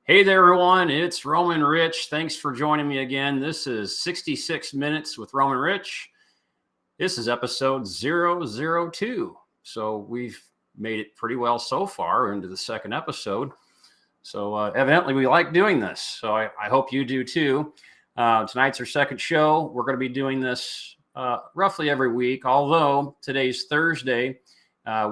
Hey there, everyone. It's Roman Rich. Thanks for joining me again. This is 66 Minutes with Roman Rich. This is episode 002. So we've made it pretty well so far into the second episode. So evidently we like doing this. So I hope you do too. Tonight's our second show. We're going to be doing this roughly every week, although today's Thursday.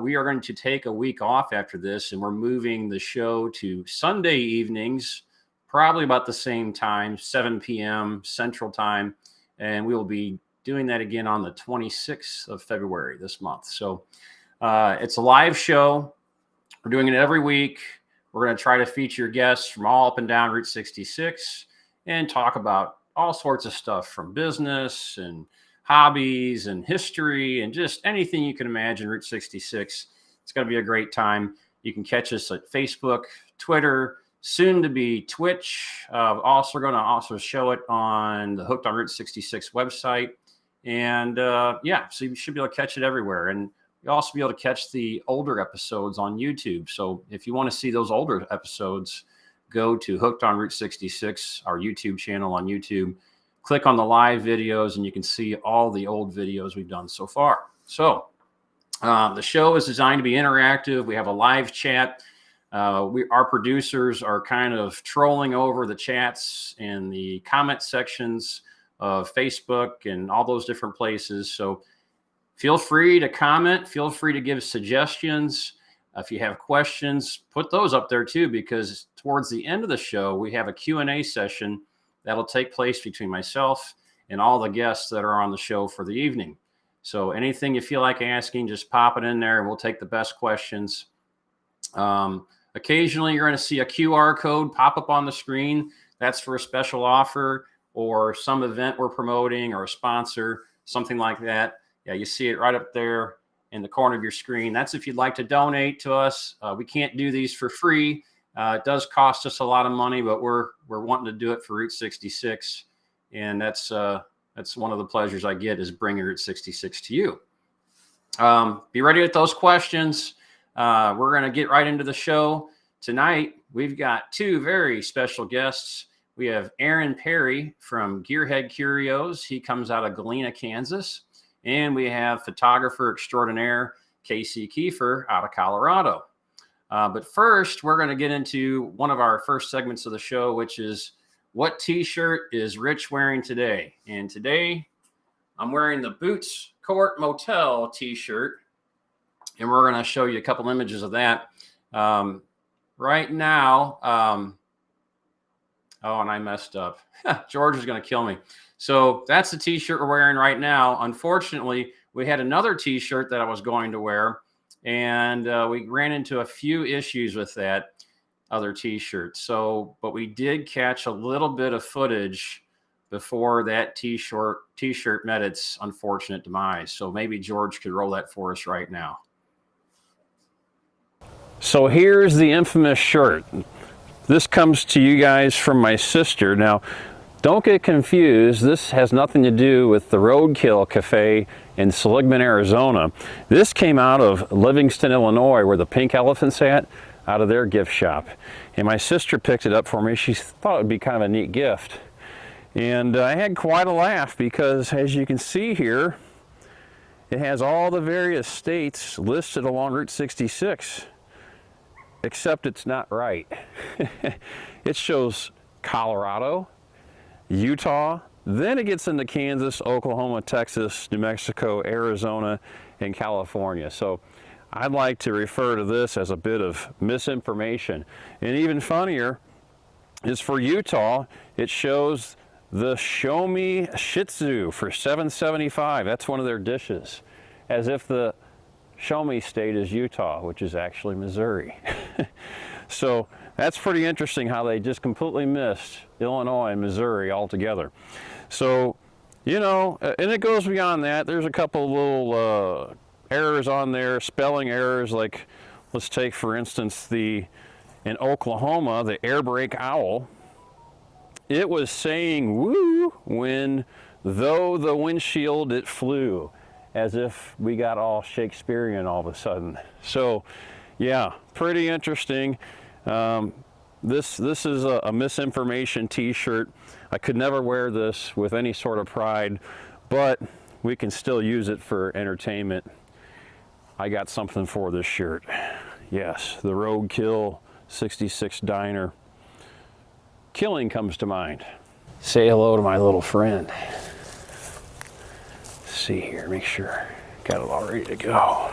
We are going to take a week off after this, and we're moving the show to Sunday evenings, probably about the same time, 7 p.m. Central Time, and we will be doing that again on the 26th of February this month. So it's a live show. We're doing it every week. We're going to try to feature guests from all up and down Route 66 and talk about all sorts of stuff from business and hobbies and history and just anything you can imagine. Route 66. It's going to be a great time. You can catch us at Facebook, Twitter, soon to be Twitch. Also going to show it on the Hooked on Route 66 website. And so you should be able to catch it everywhere. And you'll also be able to catch the older episodes on YouTube. So if you want to see those older episodes, go to Hooked on Route 66, our YouTube channel on YouTube. Click on the live videos and you can see all the old videos we've done so far. So the show is designed to be interactive. We have a live chat. Our producers are kind of trolling over the chats and the comment sections of Facebook and all those different places. So feel free to comment. Feel free to give suggestions. If you have questions, put those up there too, because towards the end of the show, we have a Q&A session that'll take place between myself and all the guests that are on the show for the evening. So anything you feel like asking, just pop it in there and we'll take the best questions. Occasionally, you're going to see a QR code pop up on the screen. That's for a special offer or some event we're promoting or a sponsor, something like that. Yeah, you see it right up there in the corner of your screen. That's if you'd like to donate to us. We can't do these for free. It does cost us a lot of money, but we're wanting to do it for Route 66, and that's one of the pleasures I get is bringing Route 66 to you. Be ready with those questions. We're going to get right into the show tonight. We've got two very special guests. We have Aaron Perry from Gearhead Curios. He comes out of Galena, Kansas, and we have photographer extraordinaire Casey Keefer out of Colorado. But first, we're going to get into one of our first segments of the show, which is what T-shirt is Rich wearing today? And today, I'm wearing the Boots Court Motel T-shirt, and we're going to show you a couple images of that. Right now, and I messed up. George is going to kill me. So that's the T-shirt we're wearing right now. Unfortunately, we had another T-shirt that I was going to wear, and we ran into a few issues with that other T-shirt. But we did catch a little bit of footage before that T-shirt met its unfortunate demise. So maybe George could roll that for us right now. So here's the infamous shirt. This comes to you guys from my sister. Now, don't get confused. This has nothing to do with the Roadkill Cafe in Seligman, Arizona. This came out of Livingston, Illinois, where the Pink Elephant's at, out of their gift shop. And my sister picked it up for me. She thought it would be kind of a neat gift. And I had quite a laugh because, as you can see here, it has all the various states listed along Route 66, except it's not right. It shows Colorado, Utah, then it gets into Kansas, Oklahoma, Texas, New Mexico, Arizona, and California. So I'd like to refer to this as a bit of misinformation. And even funnier is for Utah, it shows the Show Me Shih Tzu for $7.75. That's one of their dishes, as if the Show Me state is Utah, which is actually Missouri. So that's pretty interesting how they just completely missed Illinois and Missouri altogether. So, you know, and it goes beyond that. There's a couple little errors on there, spelling errors, like let's take, for instance, in Oklahoma, the air brake owl. It was saying woo when though the windshield it flew, as if we got all Shakespearean all of a sudden. So, yeah, pretty interesting. This is a misinformation t-shirt. I could never wear this with any sort of pride, but we can still use it for entertainment. I got something for this shirt. Yes, the Roadkill 66 Diner. Killing comes to mind. Say hello to my little friend. Let's see here, make sure got it all ready to go.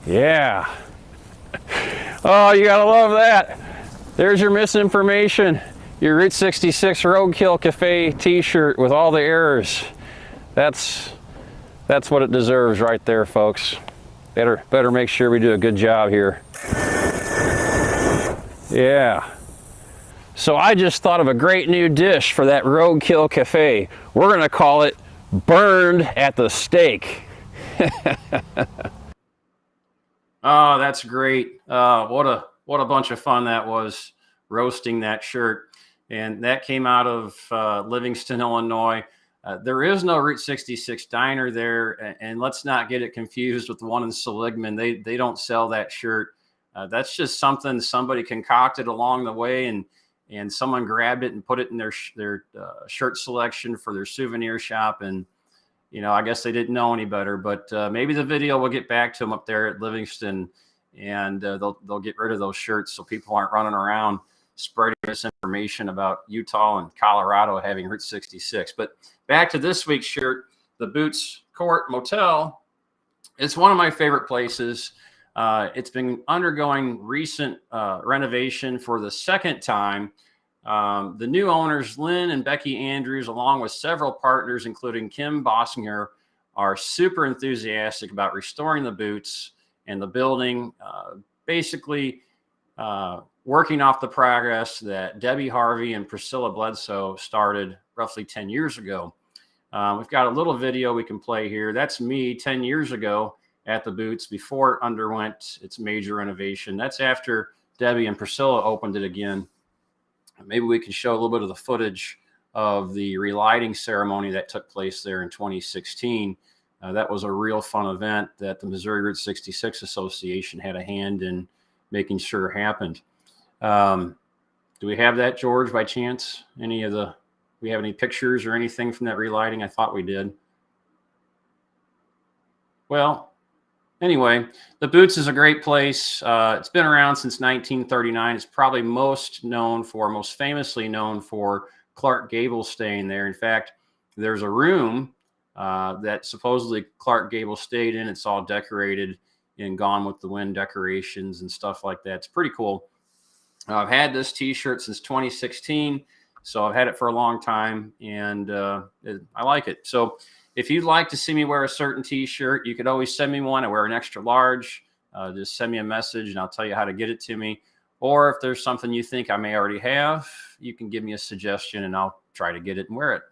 Yeah. Oh, you gotta love that. There's your misinformation. Your Route 66 Roadkill Cafe t-shirt with all the errors. That's what it deserves right there, folks. Better make sure we do a good job here. Yeah. So I just thought of a great new dish for that Roadkill Cafe. We're gonna call it Burned at the Stake. Oh, that's great. What a bunch of fun that was, roasting that shirt. And that came out of Livingston, Illinois. There is no Route 66 diner there, and let's not get it confused with the one in Seligman. They don't sell that shirt. That's just something somebody concocted along the way, and someone grabbed it and put it in their shirt selection for their souvenir shop. And I guess they didn't know any better, but maybe the video will get back to them up there at Livingston, and they'll get rid of those shirts so people aren't running around spreading misinformation about Utah and Colorado having Route 66. But back to this week's shirt, the Boots Court Motel. It's one of my favorite places. It's been undergoing recent renovation for the second time. The new owners, Lynn and Becky Andrews, along with several partners, including Kim Bossinger, are super enthusiastic about restoring the Boots and the building, basically working off the progress that Debbie Harvey and Priscilla Bledsoe started roughly 10 years ago. We've got a little video we can play here. That's me 10 years ago at the Boots before it underwent its major renovation. That's after Debbie and Priscilla opened it again. Maybe we can show a little bit of the footage of the relighting ceremony that took place there in 2016. That was a real fun event that the Missouri Route 66 Association had a hand in making sure happened. Do we have that, George, by chance? We have any pictures or anything from that relighting? I thought we did. Well, anyway, the Boots is a great place. It's been around since 1939. It's probably most famously known for Clark Gable staying there. In fact, there's a room that supposedly Clark Gable stayed in. It's all decorated in Gone with the Wind decorations and stuff like that. It's pretty cool. I've had this t-shirt since 2016, so I've had it for a long time, and I like it. So if you'd like to see me wear a certain t-shirt, you could always send me one. I wear an extra large. Just send me a message, and I'll tell you how to get it to me. Or if there's something you think I may already have, you can give me a suggestion, and I'll try to get it and wear it.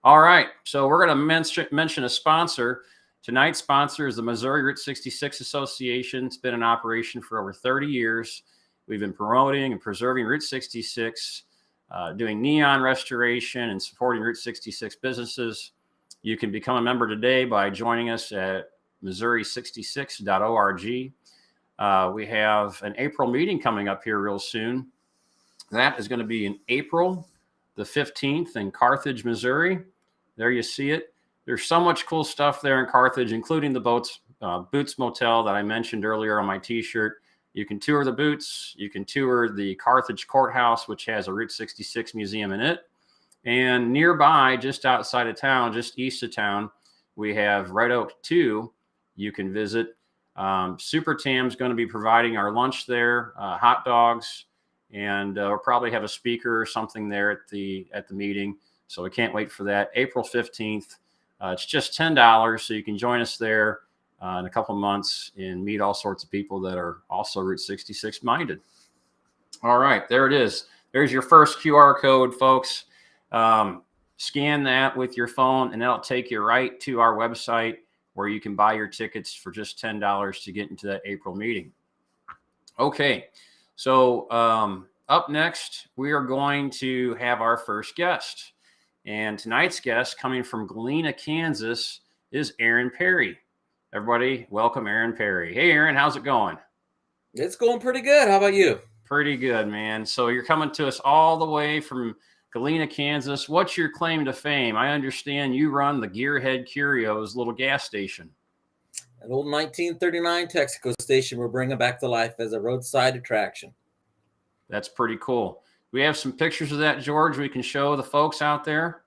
All right, so we're going to mention a sponsor. Tonight's sponsor is the Missouri Route 66 Association. It's been in operation for over 30 years. We've been promoting and preserving Route 66, doing neon restoration and supporting Route 66 businesses. You can become a member today by joining us at missouri66.org. We have an April meeting coming up here real soon. That is going to be in April the 15th in Carthage, Missouri. There you see it. There's so much cool stuff there in Carthage, including the Boots Motel that I mentioned earlier on my t-shirt. You can tour the Boots. You can tour the Carthage Courthouse, which has a Route 66 museum in it. And nearby, just outside of town, just east of town, we have Red Oak 2 you can visit. Super Tam's going to be providing our lunch there, hot dogs, and we'll probably have a speaker or something there at the meeting. So we can't wait for that. April 15th. It's just $10, so you can join us there in a couple months and meet all sorts of people that are also Route 66 minded. All right, there it is. There's your first QR code, folks. Scan that with your phone, and that'll take you right to our website where you can buy your tickets for just $10 to get into that April meeting. Okay, so up next, we are going to have our first guest. And tonight's guest, coming from Galena, Kansas, is Aaron Perry. Everybody, welcome Aaron Perry. Hey, Aaron, how's it going? It's going pretty good. How about you? Pretty good, man. So you're coming to us all the way from Galena, Kansas. What's your claim to fame? I understand you run the Gearhead Curios little gas station. An old 1939 Texaco station we're bringing back to life as a roadside attraction. That's pretty cool. We have some pictures of that, George, we can show the folks out there.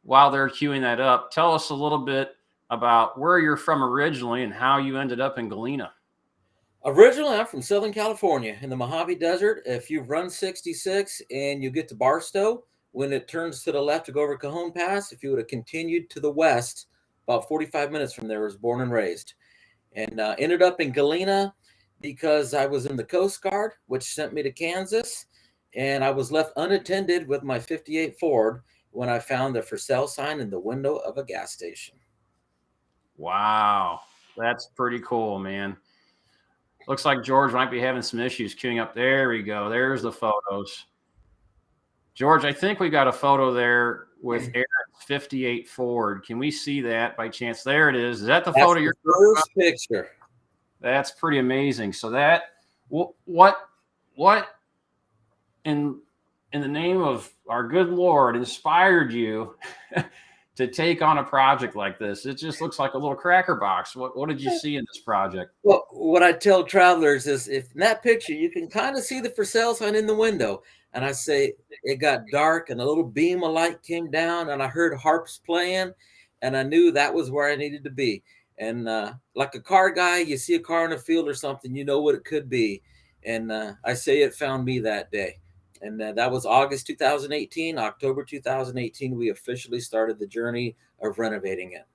While they're queuing that up, tell us a little bit about where you're from originally and how you ended up in Galena. Originally, I'm from Southern California in the Mojave Desert. If you've run 66 and you get to Barstow, when it turns to the left to go over Cajon Pass, if you would have continued to the west, about 45 minutes from there, I was born and raised. And ended up in Galena because I was in the Coast Guard, which sent me to Kansas. And I was left unattended with my 58 Ford when I found the for sale sign in the window of a gas station. Wow. That's pretty cool, man. Looks like George might be having some issues queuing up. There we go. There's the photos. George, I think we got a photo there with Aaron's 58 Ford. Can we see that by chance? There it is. Is that the photo you're first picture? That's pretty amazing. So that what in the name of our good Lord inspired you to take on a project like this? It just looks like a little cracker box. What did you see in this project? Well, what I tell travelers is if in that picture, you can kind of see the for sale sign in the window. And I say it got dark and a little beam of light came down and I heard harps playing and I knew that was where I needed to be. And like a car guy, you see a car in a field or something, you know what it could be. And I say it found me that day. And that was August 2018. October 2018, we officially started the journey of renovating it.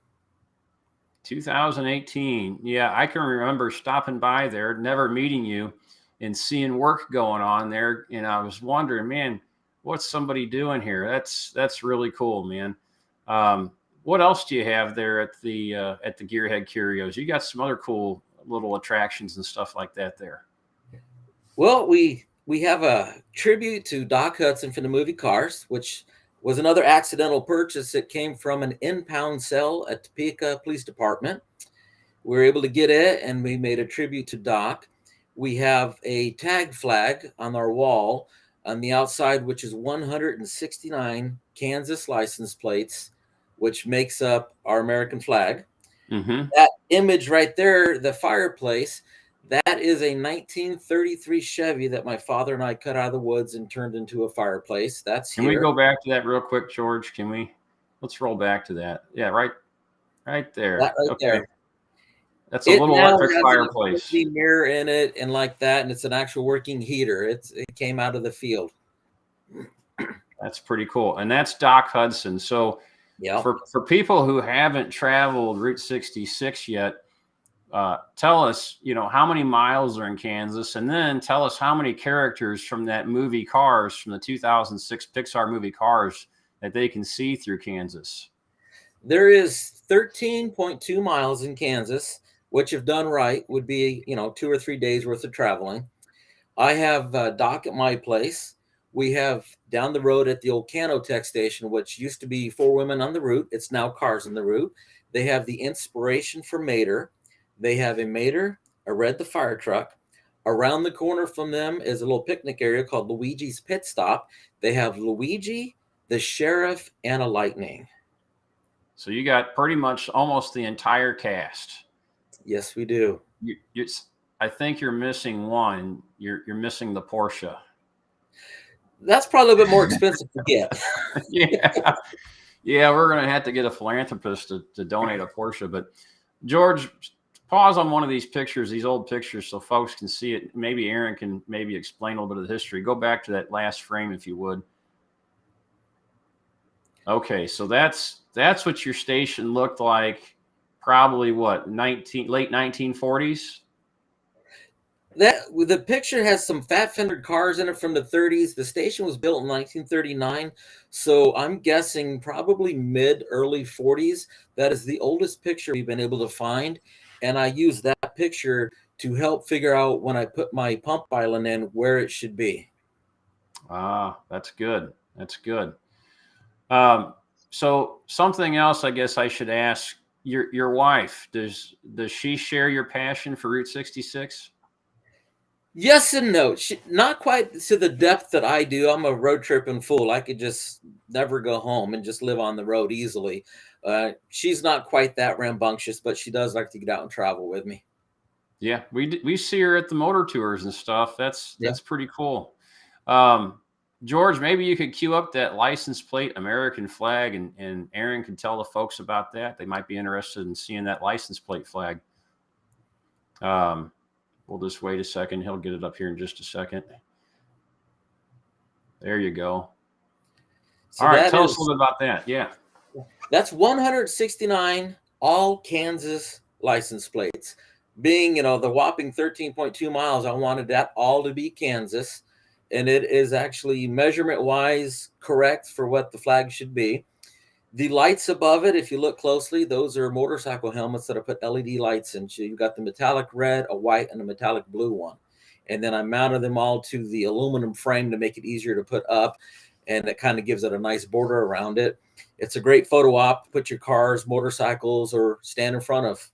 2018. Yeah, I can remember stopping by there, never meeting you, and seeing work going on there. And I was wondering, man, what's somebody doing here? That's really cool, man. What else do you have there at the Gearhead Curios? You got some other cool little attractions and stuff like that there. Well, we have a tribute to Doc Hudson from the movie Cars, which was another accidental purchase that came from an impound sale at Topeka Police Department. We were able to get it, and we made a tribute to Doc. We have a tag flag on our wall on the outside, which is 169 Kansas license plates, which makes up our American flag. Mm-hmm. That image right there, the fireplace, that is a 1933 Chevy that my father and I cut out of the woods and turned into a fireplace. That's Can we go back to that real quick, George? Can we? Let's roll back to that. Yeah, right there. That right there. That's a little electric fireplace. There's a mirror in it and like that, and it's an actual working heater. It came out of the field. That's pretty cool. And that's Doc Hudson. So yeah, for people who haven't traveled Route 66 yet, tell us, how many miles are in Kansas, and then tell us how many characters from that movie Cars, from the 2006 Pixar movie Cars, that they can see through Kansas. There is 13.2 miles in Kansas, which if done right would be, 2 or 3 days worth of traveling. I have Doc at my place. We have down the road at the old Canotech station, which used to be 4 women on the route. It's now Cars on the route. They have the inspiration for Mater. They have a Mater, a Red the fire truck. Around the corner from them is a little picnic area called Luigi's Pit Stop. They have Luigi, the Sheriff, and a Lightning. So you got pretty much almost the entire cast. Yes, we do. I think you're missing one. You're missing the Porsche. That's probably a bit more expensive to get. Yeah, we're gonna have to get a philanthropist to donate a Porsche. But George, pause on one of these pictures, these old pictures, so folks can see it. Maybe Aaron can explain a little bit of the history. Go back to that last frame, if you would. Okay, so that's what your station looked like. Probably what, late 1940s. The picture has some fat fendered cars in it from the 30s. The station was built in 1939, so I'm guessing probably early 40s. That is the oldest picture we've been able to find, and I use that picture to help figure out when I put my pump island in where it should be. Ah, that's good. That's good. So something else I guess I should ask your wife, does she share your passion for Route 66? Yes and no. Not quite to the depth that I do. I'm a road tripping fool. I could just never go home and just live on the road easily. She's not quite that rambunctious, but she does like to get out and travel with me. Yeah, we see her at the motor tours and stuff. That's pretty cool. George, maybe you could cue up that license plate American flag, and Aaron can tell the folks about that. They might be interested in seeing that license plate flag. We'll just wait a second. He'll get it up here in just a second. There you go. So all right, tell us a little bit about that. Yeah. That's 169 all Kansas license plates. Being, the whopping 13.2 miles, I wanted that all to be Kansas. And it is actually measurement-wise correct for what the flag should be. The lights above it, if you look closely, those are motorcycle helmets that I put LED lights into. You've got the metallic red, a white, and a metallic blue one. And then I mounted them all to the aluminum frame to make it easier to put up. And it kind of gives it a nice border around it. It's a great photo op to put your cars, motorcycles, or stand in front of.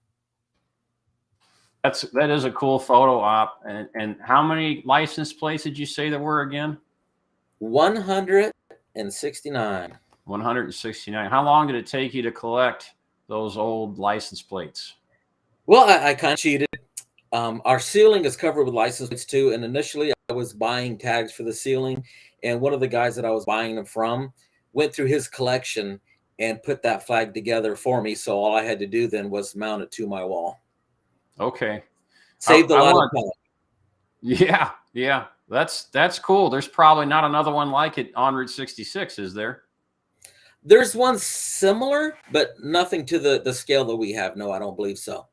That is a cool photo op. And how many license plates did you say there were again? 169. 169. How long did it take you to collect those old license plates? Well, I kind of cheated. Our ceiling is covered with license plates too. And initially I was buying tags for the ceiling. And one of the guys that I was buying them from went through his collection and put that flag together for me. So all I had to do then was mount it to my wall. Okay. Saved a lot of time. Yeah. That's cool. There's probably not another one like it on Route 66, is there? There's one similar, but nothing to the scale that we have. No, I don't believe so.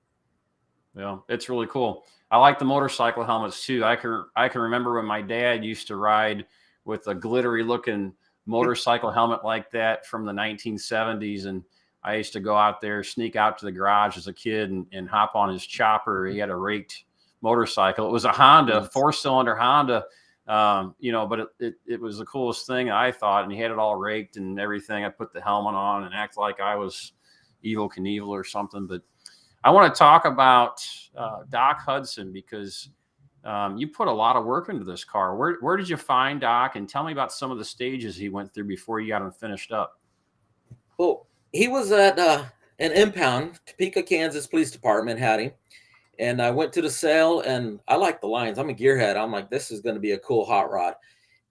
Yeah, it's really cool. I like the motorcycle helmets too. I can remember when my dad used to ride with a glittery looking motorcycle helmet like that from the 1970s. And I used to go out there, sneak out to the garage as a kid and hop on his chopper. He had a raked motorcycle. It was a Honda, 4-cylinder Honda, but it was the coolest thing I thought. And he had it all raked and everything. I put the helmet on and act like I was Evel Knievel or something. But I want to talk about Doc Hudson because you put a lot of work into this car. Where did you find Doc? And tell me about some of the stages he went through before you got him finished up. Well, he was at an impound. Topeka, Kansas Police Department had him. And I went to the sale, and I like the lines. I'm a gearhead. I'm like, this is going to be a cool hot rod.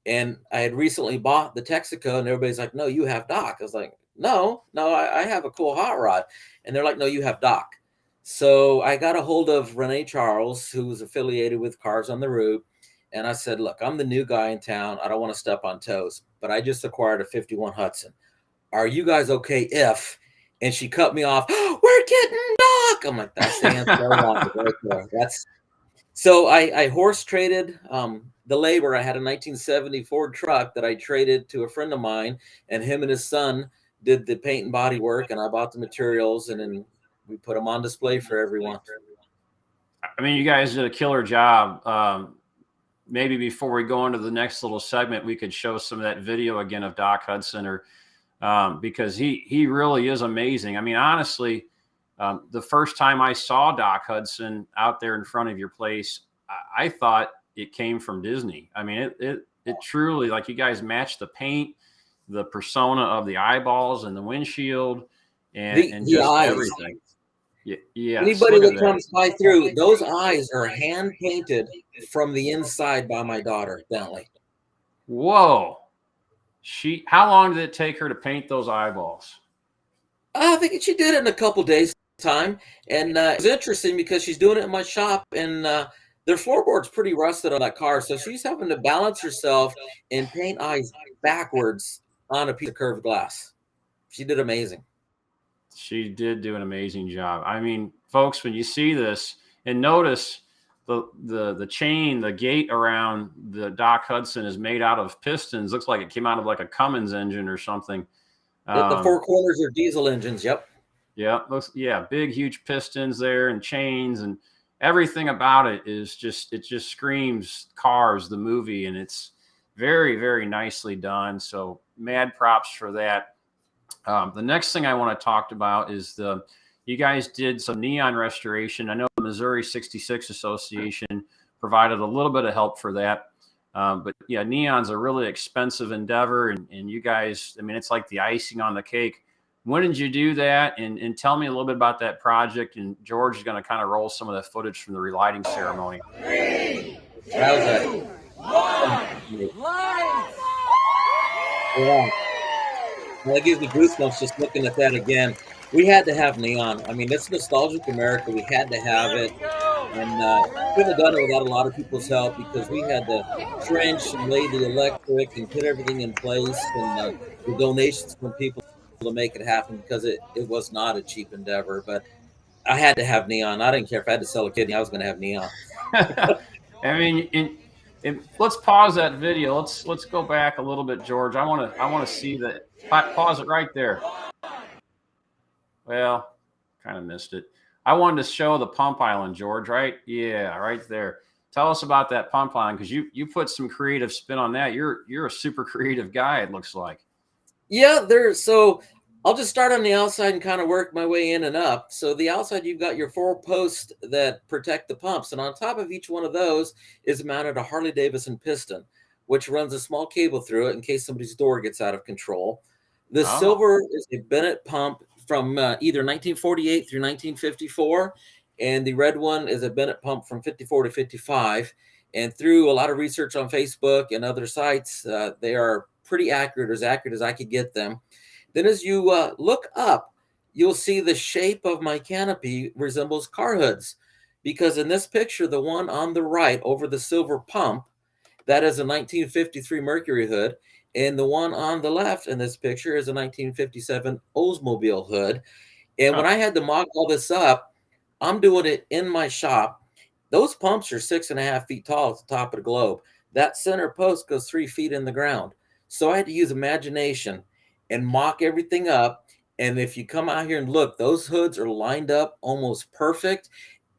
And I had recently bought the Texaco, and everybody's like, no, you have Doc. I was like, no, I have a cool hot rod. And they're like, no, you have Doc. So I got a hold of Renee Charles, who was affiliated with Cars on the Route. And I said, look, I'm the new guy in town. I don't want to step on toes, but I just acquired a 51 Hudson. Are you guys okay if? And she cut me off. Oh, we're getting Doc. I'm like, that's the answer I wanted right there. So I horse traded the labor. I had a 1970 Ford truck that I traded to a friend of mine, and him and his son did the paint and body work, and I bought the materials, and then we put them on display for everyone. I mean, you guys did a killer job. Maybe before we go into the next little segment, we could show some of that video again of Doc Hudson, because he really is amazing. I mean, honestly, the first time I saw Doc Hudson out there in front of your place, I thought it came from Disney. I mean, it truly, like, you guys matched the paint, the persona of the eyeballs and the windshield, and just eyes. Everything. Yeah. Anybody that comes by through, those eyes are hand painted from the inside by my daughter, Bentley. Whoa. How long did it take her to paint those eyeballs? I think she did it in a couple days time. And it was interesting because she's doing it in my shop, and their floorboard's pretty rusted on that car. So she's having to balance herself and paint eyes backwards on a piece of curved glass. She did amazing. She did do an amazing job. I mean, folks, when you see this and notice the chain, the gate around the Doc Hudson is made out of pistons. Looks like it came out of like a Cummins engine or something. The four corners are diesel engines. Yep. Yeah. Big, huge pistons there and chains, and everything about it is it just screams Cars, the movie. And it's very, very nicely done. So mad props for that. The next thing I want to talk about is you guys did some neon restoration. I know the Missouri 66 Association provided a little bit of help for that. But yeah, neon's a really expensive endeavor, and you guys, I mean, it's like the icing on the cake. When did you do that? And tell me a little bit about that project. And George is going to kind of roll some of that footage from the relighting ceremony. How's that? Yeah. Well, it gives me goosebumps just looking at that again. We had to have neon. I mean, it's nostalgic America. We had to have it. And couldn't have done it without a lot of people's help, because we had to trench and lay the electric and put everything in place, and the donations from people to make it happen, because it was not a cheap endeavor. But I had to have neon. I didn't care if I had to sell a kidney. I was going to have neon. I mean, let's pause that video. Let's go back a little bit, George. I want to see that. Pause it right there. Well, kind of missed it. I wanted to show the pump island, George, right? Yeah, right there. Tell us about that pump island, because you put some creative spin on that. You're a super creative guy, it looks like. Yeah, so I'll just start on the outside and kind of work my way in and up. So the outside, you've got your 4 posts that protect the pumps. And on top of each one of those is mounted a Harley-Davidson piston, which runs a small cable through it in case somebody's door gets out of control. The silver is a Bennett pump from either 1948 through 1954. And the red one is a Bennett pump from 54 to 55. And through a lot of research on Facebook and other sites, they are pretty accurate as I could get them. Then as you look up, you'll see the shape of my canopy resembles car hoods, because in this picture, the one on the right over the silver pump, that is a 1953 Mercury hood. And the one on the left in this picture is a 1957 Oldsmobile hood. And when I had to mock all this up, I'm doing it in my shop. Those pumps are 6.5 feet tall at the top of the globe. That center post goes 3 feet in the ground. So I had to use imagination and mock everything up. And if you come out here and look, those hoods are lined up almost perfect.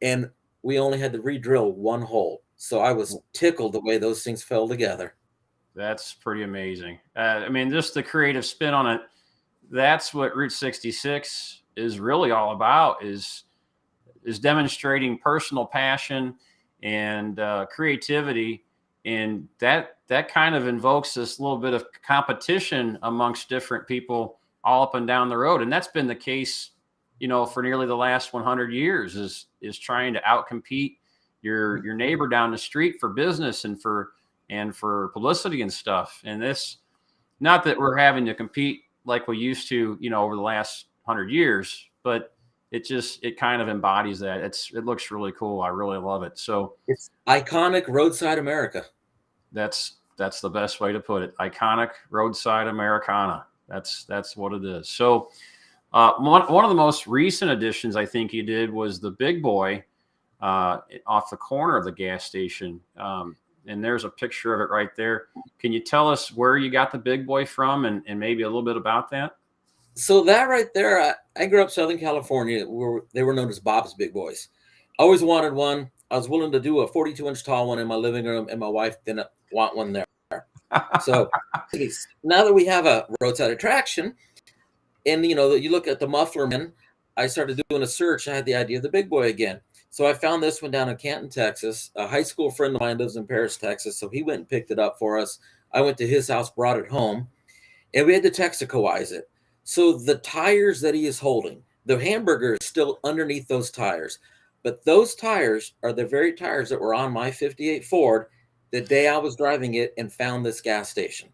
And we only had to re-drill 1 hole. So I was tickled the way those things fell together. That's pretty amazing. I mean, just the creative spin on it. That's what Route 66 is really all about, is demonstrating personal passion and creativity. And that kind of invokes this little bit of competition amongst different people all up and down the road. And that's been the case, for nearly the last 100 years, is trying to outcompete your neighbor down the street for business and for publicity and stuff. And this, not that we're having to compete like we used to, over the last 100 years, but it kind of embodies that. It looks really cool. I really love it. So it's iconic roadside America. That's the best way to put it. Iconic roadside Americana. That's what it is. So one of the most recent additions I think you did was the big boy off the corner of the gas station. And there's a picture of it right there. Can you tell us where you got the big boy from, and maybe a little bit about that? So that right there, I grew up Southern California, where they were known as Bob's Big Boys. I always wanted one. I was willing to do a 42-inch tall one in my living room, and my wife didn't want one there. So now that we have a roadside attraction, and you look at the muffler man, I started doing a search. I had the idea of the big boy again. So I found this one down in Canton, Texas. A high school friend of mine lives in Paris, Texas. So he went and picked it up for us. I went to his house, brought it home, and we had to Texacoize it. So the tires that he is holding, the hamburger is still underneath those tires. But those tires are the very tires that were on my 58 Ford the day I was driving it and found this gas station.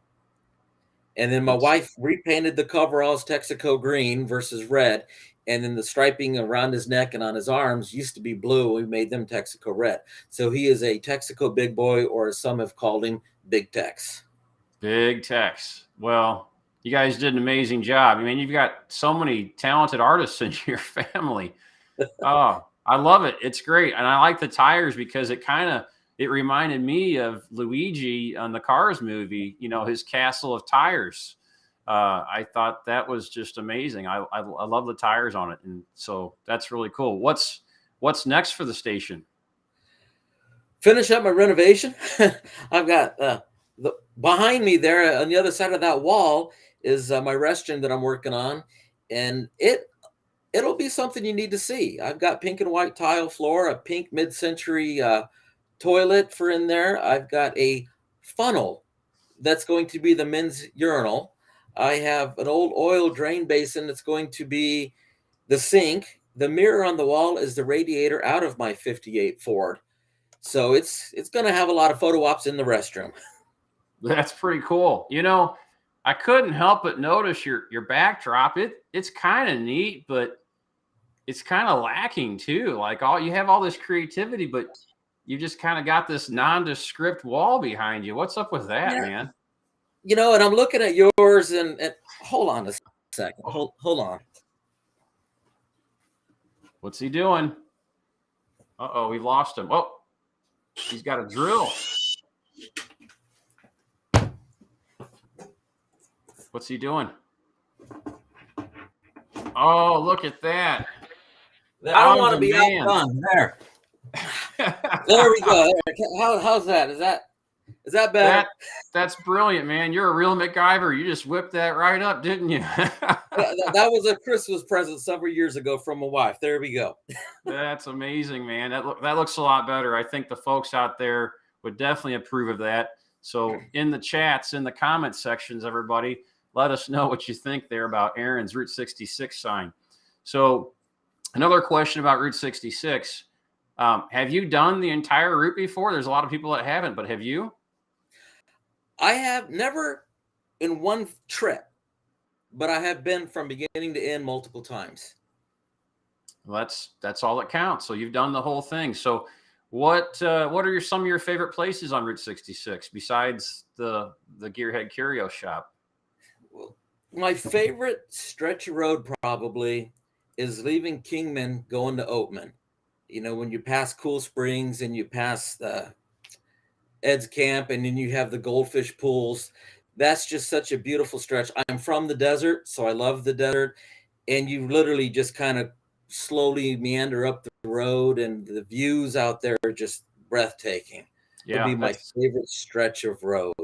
And then my wife repainted the coveralls Texaco green versus red. And then the striping around his neck and on his arms used to be blue. We made them Texaco red. So he is a Texaco big boy, or as some have called him, Big Tex. Big Tex. Well, you guys did an amazing job. I mean, you've got so many talented artists in your family. Oh, I love it. It's great. And I like the tires because it reminded me of Luigi on the Cars movie, his castle of tires. I thought that was just amazing. I love the tires on it. And so that's really cool. What's next for the station? Finish up my renovation. I've got behind me there on the other side of that wall is my restroom that I'm working on. And it'll be something you need to see. I've got pink and white tile floor, a pink mid-century toilet for in there. I've got a funnel that's going to be the men's urinal. I have an old oil drain basin that's going to be the sink. The mirror on the wall is the radiator out of my 58 Ford. So it's going to have a lot of photo ops in the restroom. That's pretty cool. You know, I couldn't help but notice your backdrop. It's kind of neat, but it's kind of lacking too. Like you have all this creativity, but you just kind of got this nondescript wall behind you. What's up with that, man? You know, and I'm looking at yours and hold on a second. Hold on. What's he doing? Uh-oh, we've lost him. Oh, he's got a drill. What's he doing? Oh, look at that. I don't want to be outdone. There. There we go. How's that? Is that better? That's brilliant, man. You're a real MacGyver. You just whipped that right up, didn't you? that was a Christmas present several years ago from my wife. There we go. That's amazing, man. That looks a lot better. I think the folks out there would definitely approve of that. So in the chats, in the comment sections, everybody, let us know what you think there about Aaron's Route 66 sign. So another question about Route 66. Have you done the entire route before? There's a lot of people that haven't, but have you? I have never in one trip, but I have been from beginning to end multiple times. Well, that's all that counts. So you've done the whole thing. So what are some of your favorite places on Route 66 besides the Gearhead Curios shop? Well, my favorite stretch of road probably is leaving Kingman going to Oatman. You know, when you pass Cool Springs and you pass Ed's Camp and then you have the goldfish pools, that's just such a beautiful stretch. I'm from the desert, so I love the desert. And you literally just kind of slowly meander up the road, and the views out there are just breathtaking. Yeah, it'll be my favorite stretch of road.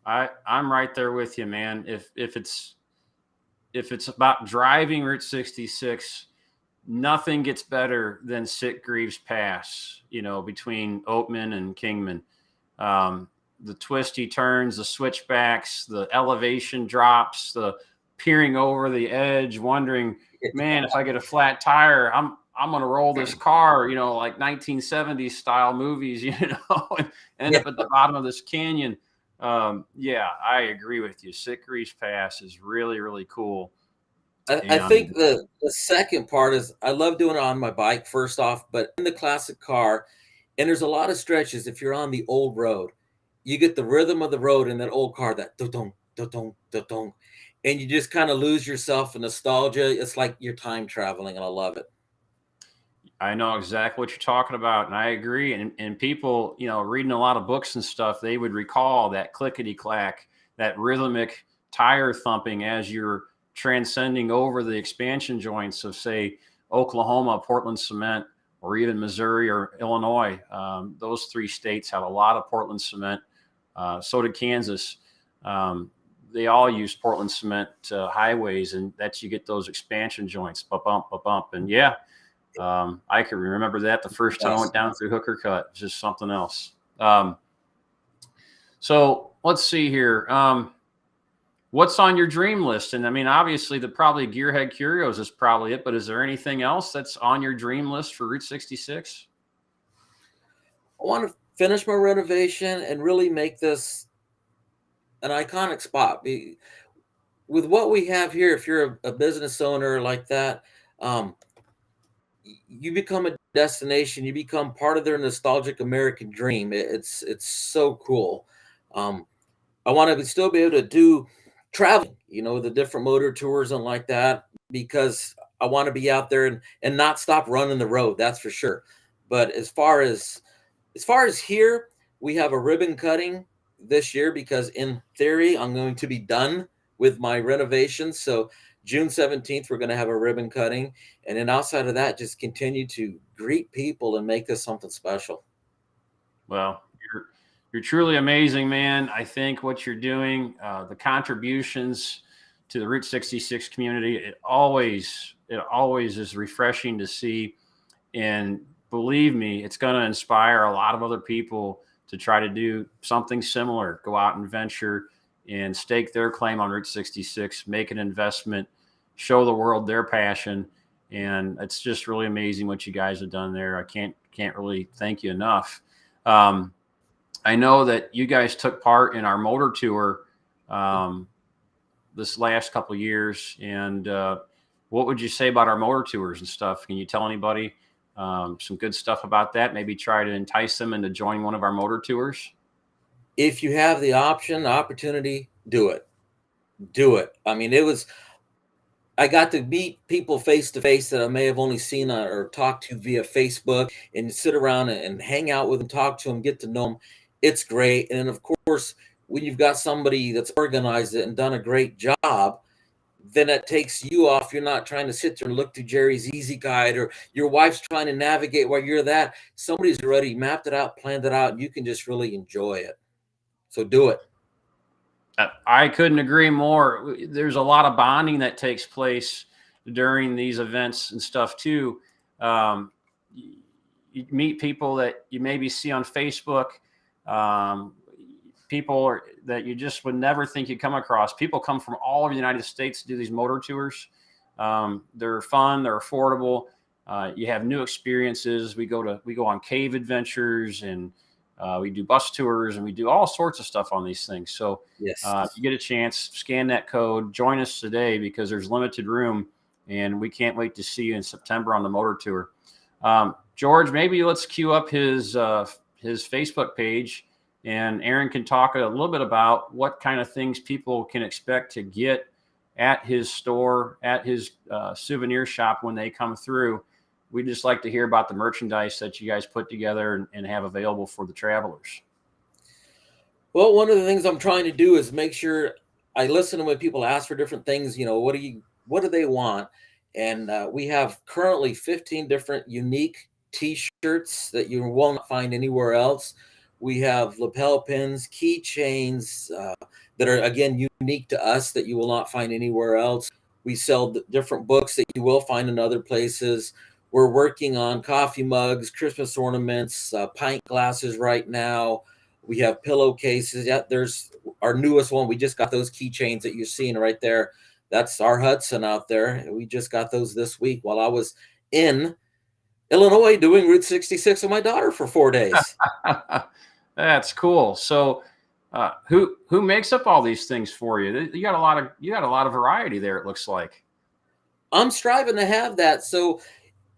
I'm right there with you, man. If it's about driving Route 66, nothing gets better than Sitgreaves Pass, you know, between Oatman and Kingman. The twisty turns, the switchbacks, the elevation drops, the peering over the edge, wondering, man, if I get a flat tire, I'm going to roll this car, you know, like 1970s style movies, you know, and end up at the bottom of this canyon. Yeah, I agree with you. Sitgreaves Pass is really, really cool. I think the second part is I love doing it on my bike, first off, but in the classic car, and there's a lot of stretches. If you're on the old road, you get the rhythm of the road in that old car, that do-dong, do-dong, do-dong, and you just kind of lose yourself in nostalgia. It's like you're time traveling, and I love it. I know exactly what you're talking about, and I agree. And people, you know, reading a lot of books and stuff, they would recall that clickety-clack, that rhythmic tire thumping as you're transcending over the expansion joints of, say, Oklahoma, Portland cement, or even Missouri or Illinois. Those three states have a lot of Portland cement. So did Kansas. They all use Portland cement highways, and that's you get those expansion joints, bump. And yeah, I can remember that the first time I went down through Hooker Cut. It's just something else. So let's see here. What's on your dream list? And I mean, obviously, probably Gearhead Curios is probably it, but is there anything else that's on your dream list for Route 66? I want to finish my renovation and really make this an iconic spot. With what we have here, if you're a business owner like that, you become a destination. You become part of their nostalgic American dream. It's so cool. I want to still be able to do traveling, you know, the different motor tours and like that, because I want to be out there and not stop running the road. That's for sure. But as far as here, we have a ribbon cutting this year because in theory, I'm going to be done with my renovations. So June 17th, we're going to have a ribbon cutting. And then outside of that, just continue to greet people and make this something special. Well, you're truly amazing, man. I think what you're doing, the contributions to the Route 66 community, it always it always is refreshing to see. And believe me, it's going to inspire a lot of other people to try to do something similar, go out and venture and stake their claim on Route 66, make an investment, show the world their passion. And it's just really amazing what you guys have done there. I can't really thank you enough. I know that you guys took part in our motor tour this last couple of years. And what would you say about our motor tours and stuff? Can you tell anybody some good stuff about that? Maybe try to entice them into joining one of our motor tours? If you have the opportunity, do it. Do it. I mean, I got to meet people face to face that I may have only seen or talked to via Facebook, and sit around and hang out with them, talk to them, get to know them. It's great. And of course, when you've got somebody that's organized it and done a great job, then it takes you off. You're not trying to sit there and look through Jerry's Easy Guide, or your wife's trying to navigate while you're that. Somebody's already mapped it out, planned it out, and you can just really enjoy it. So do it. I couldn't agree more. There's a lot of bonding that takes place during these events and stuff too. You meet people that you maybe see on Facebook, people that you just would never think you'd come across. People come from all over the United States to do these motor tours. They're fun, they're affordable. You have new experiences. We go on cave adventures, and we do bus tours, and we do all sorts of stuff on these things. So yes, if you get a chance, scan that code, join us today, because there's limited room, and we can't wait to see you in September on the motor tour. George, maybe let's queue up his Facebook page, and Aaron can talk a little bit about what kind of things people can expect to get at his store, at his souvenir shop when they come through. We'd just like to hear about the merchandise that you guys put together and have available for the travelers. Well, one of the things I'm trying to do is make sure I listen to when people ask for different things. You know, what do they want? And we have currently 15 different unique T-shirts that you won't find anywhere else. We have lapel pins, keychains that are, again, unique to us that you will not find anywhere else. We sell different books that you will find in other places. We're working on coffee mugs, Christmas ornaments, pint glasses right now. We have pillowcases. Yeah, there's our newest one. We just got those keychains that you're seeing right there. That's our Hudson out there. We just got those this week while I was in Illinois doing Route 66 with my daughter for 4 days. That's cool. So who makes up all these things for you? You got a lot of variety there, it looks like. I'm striving to have that. So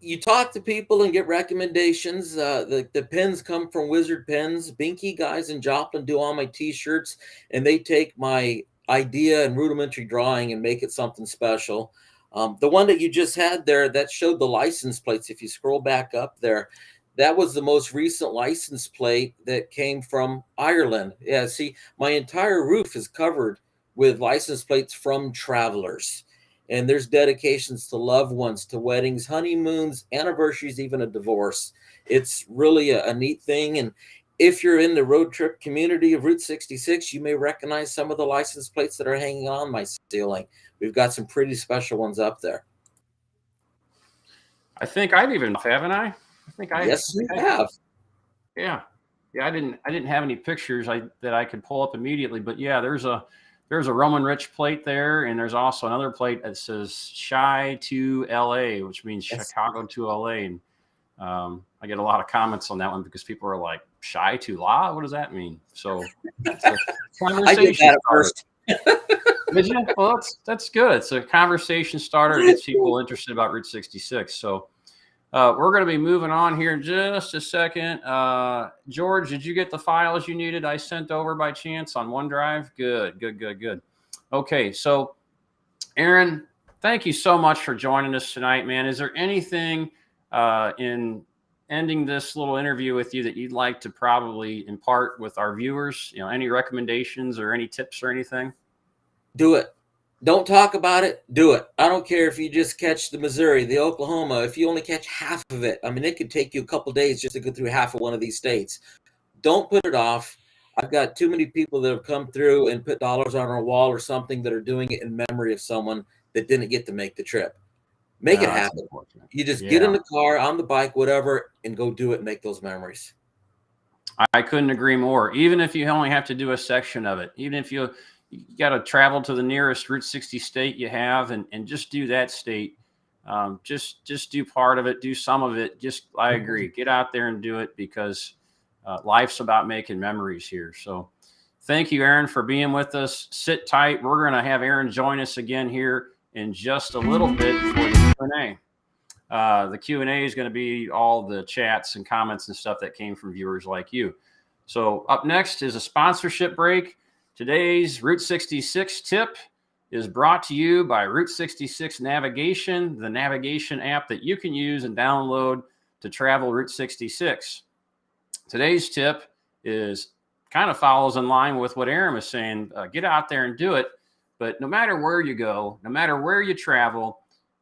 you talk to people and get recommendations. The pens come from Wizard Pens. Binky guys in Joplin do all my T-shirts, and they take my idea and rudimentary drawing and make it something special. The one that you just had there that showed the license plates, if you scroll back up there, that was the most recent license plate that came from Ireland. Yeah, see, my entire roof is covered with license plates from travelers. And there's dedications to loved ones, to weddings, honeymoons, anniversaries, even a divorce. It's really a neat thing. And if you're in the road trip community of Route 66, you may recognize some of the license plates that are hanging on my ceiling. We've got some pretty special ones up there. I think I've even, haven't I? Yes, you have. Yeah. I didn't have any pictures that I could pull up immediately, but yeah, there's a Roman Rich plate there, and there's also another plate that says Chi to LA, which means yes. Chicago to LA. And I get a lot of comments on that one because people are like, Chi to La? What does that mean? So it's a conversation I did that at first. Did you? Well, that's good. It's a conversation starter. It gets people interested about Route 66. So we're going to be moving on here in just a second. George, did you get the files you needed I sent over by chance on OneDrive? Good. Okay, so Aaron, thank you so much for joining us tonight, man. Is there anything in ending this little interview with you that you'd like to probably impart with our viewers? You know, any recommendations or any tips or anything? Do it. Don't talk about it. Do it. I don't care if you just catch the Missouri, the Oklahoma. If you only catch half of it, I mean, it could take you a couple of days just to go through half of one of these states. Don't put it off. I've got too many people that have come through and put dollars on our wall or something that are doing it in memory of someone that didn't get to make the trip. Make it That's happen. unfortunate. You just get in Yeah. the car, on the bike, whatever, and go do it and make those memories. I couldn't agree more. Even if you only have to do a section of it, even if you got to travel to the nearest Route 60 state you have and just do that state, just do part of it, do some of it. I agree. Get out there and do it because life's about making memories here. So thank you, Aaron, for being with us. Sit tight. We're going to have Aaron join us again here in just a little bit for the Q&A. The Q&A is going to be all the chats and comments and stuff that came from viewers like you. So up next is a sponsorship break. Today's Route 66 tip is brought to you by Route 66 Navigation, the navigation app that you can use and download to travel Route 66. Today's tip is kind of follows in line with what Aaron was saying. Get out there and do it. But no matter where you go, no matter where you travel,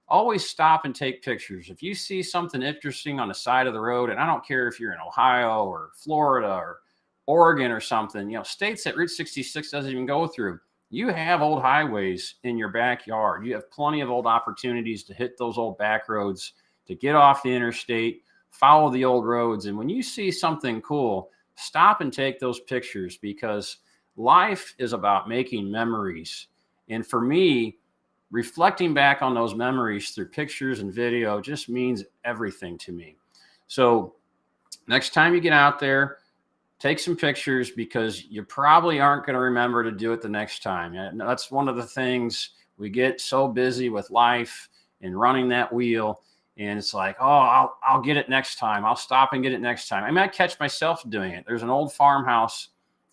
always stop and take pictures. If you see something interesting on the side of the road, and I don't care if you're in Ohio or Florida or Oregon or something, states that Route 66 doesn't even go through, you have old highways in your backyard. You have plenty of old opportunities to hit those old back roads, to get off the interstate, follow the old roads. And when you see something cool, stop and take those pictures, because life is about making memories. And for me, reflecting back on those memories through pictures and video just means everything to me. So next time you get out there, take some pictures, because you probably aren't going to remember to do it the next time. And that's one of the things, we get so busy with life and running that wheel. And it's like, oh, I'll get it next time. I'll stop and get it next time. I might catch myself doing it. There's an old farmhouse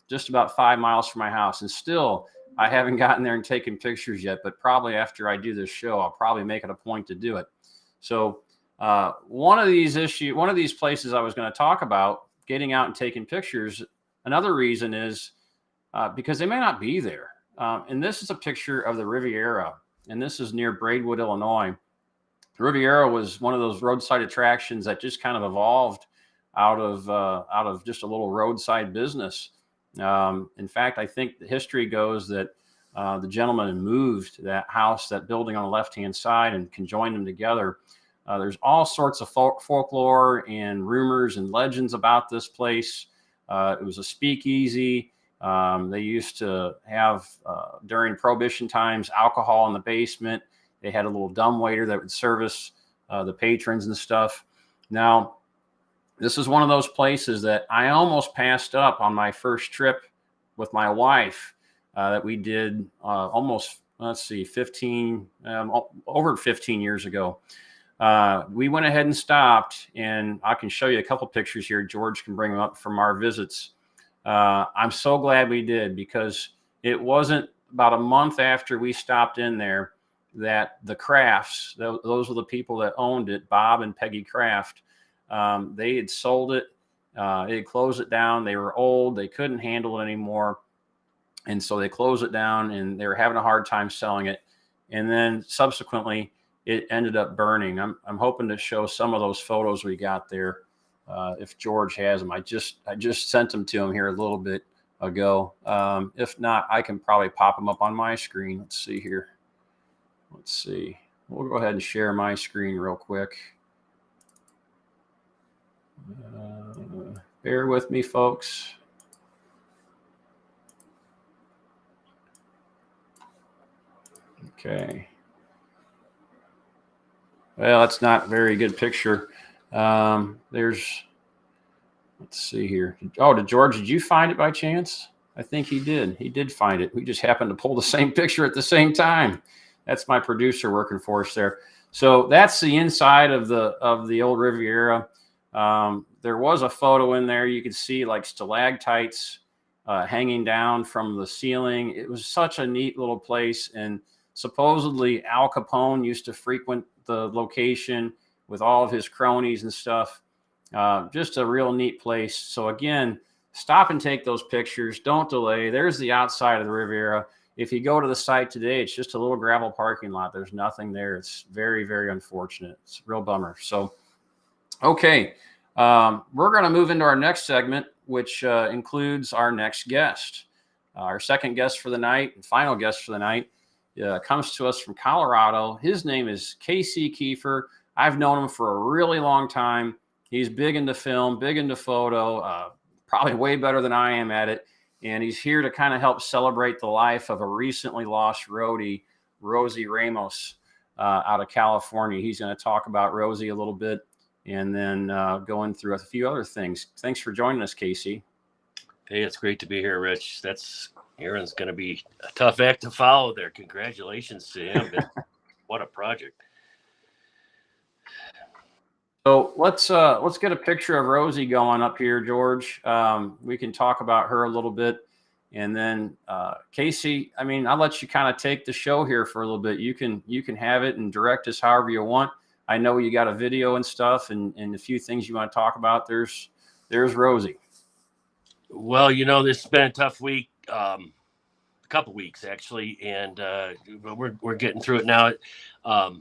just about 5 miles from my house, and still I haven't gotten there and taken pictures yet, but probably after I do this show, I'll probably make it a point to do it. So one of these places I was going to talk about, getting out and taking pictures, another reason is because they may not be there. And this is a picture of the Riviera, and this is near Braidwood, Illinois. The Riviera was one of those roadside attractions that just kind of evolved out of just a little roadside business. In fact, I think the history goes that the gentleman moved that building on the left-hand side and conjoined them together. There's all sorts of folklore and rumors and legends about this place. It was a speakeasy. They used to have, during Prohibition times, alcohol in the basement. They had a little dumbwaiter that would service the patrons and stuff. Now, this is one of those places that I almost passed up on my first trip with my wife that we did almost, over 15 years ago. We went ahead and stopped, and I can show you a couple pictures here. George can bring them up from our visits. I'm so glad we did, because it wasn't about a month after we stopped in there that the Crafts, those were the people that owned it, Bob and Peggy Kraft, they had sold it. They had closed it down. They were old. They couldn't handle it anymore. And so they closed it down, and they were having a hard time selling it. And then subsequently, it ended up burning. I'm hoping to show some of those photos we got there. If George has them, I just sent them to him here a little bit ago. If not, I can probably pop them up on my screen. Let's see here. Let's see. We'll go ahead and share my screen real quick. Bear with me, folks. Okay. Well, that's not a very good picture. Let's see here. Oh, George, did you find it by chance? I think he did. He did find it. We just happened to pull the same picture at the same time. That's my producer working for us there. So that's the inside of the old Riviera. There was a photo in there. You could see like stalactites hanging down from the ceiling. It was such a neat little place. And supposedly Al Capone used to frequent the location with all of his cronies and stuff. Just a real neat place. So again, stop and take those pictures. Don't delay. There's the outside of the Riviera. If you go to the site today, it's just a little gravel parking lot. There's nothing there. It's very, very unfortunate. It's a real bummer. So, okay. We're going to move into our next segment, which includes our next guest. Our second guest for the night and final guest for the night comes to us from Colorado. His name is Casey Keefer. I've known him for a really long time. He's big into film, big into photo, probably way better than I am at it. And he's here to kind of help celebrate the life of a recently lost roadie, Rosie Ramos, out of California. He's going to talk about Rosie a little bit and then going through a few other things. Thanks for joining us, Casey. Hey, it's great to be here, Rich. Aaron's going to be a tough act to follow there. Congratulations to him. What a project. So let's get a picture of Rosie going up here, George. We can talk about her a little bit. And then Casey, I mean, I'll let you kind of take the show here for a little bit. You can have it and direct us however you want. I know you got a video and stuff and a few things you want to talk about. There's Rosie. Well, this has been a tough week, a couple weeks actually, and we're getting through it now. I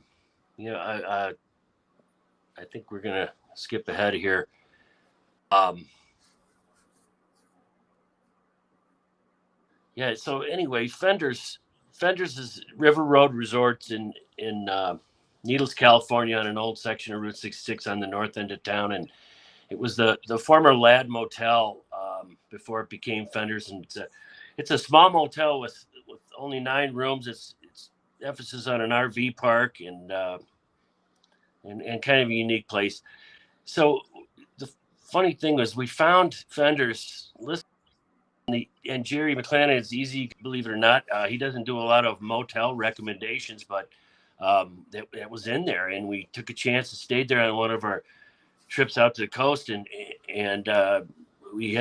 think we're gonna skip ahead here. So anyway, Fenders is River Road Resorts in Needles, California, on an old section of Route 66 on the north end of town, and it was the former Lad Motel before it became Fenders, and it's a small motel with only 9 rooms. It's emphasis on an RV park and kind of a unique place. So the funny thing was we found Fenders listed. And Jerry McClanahan is easy, believe it or not. He doesn't do a lot of motel recommendations, but that was in there, and we took a chance and stayed there on one of our trips out to the coast, and we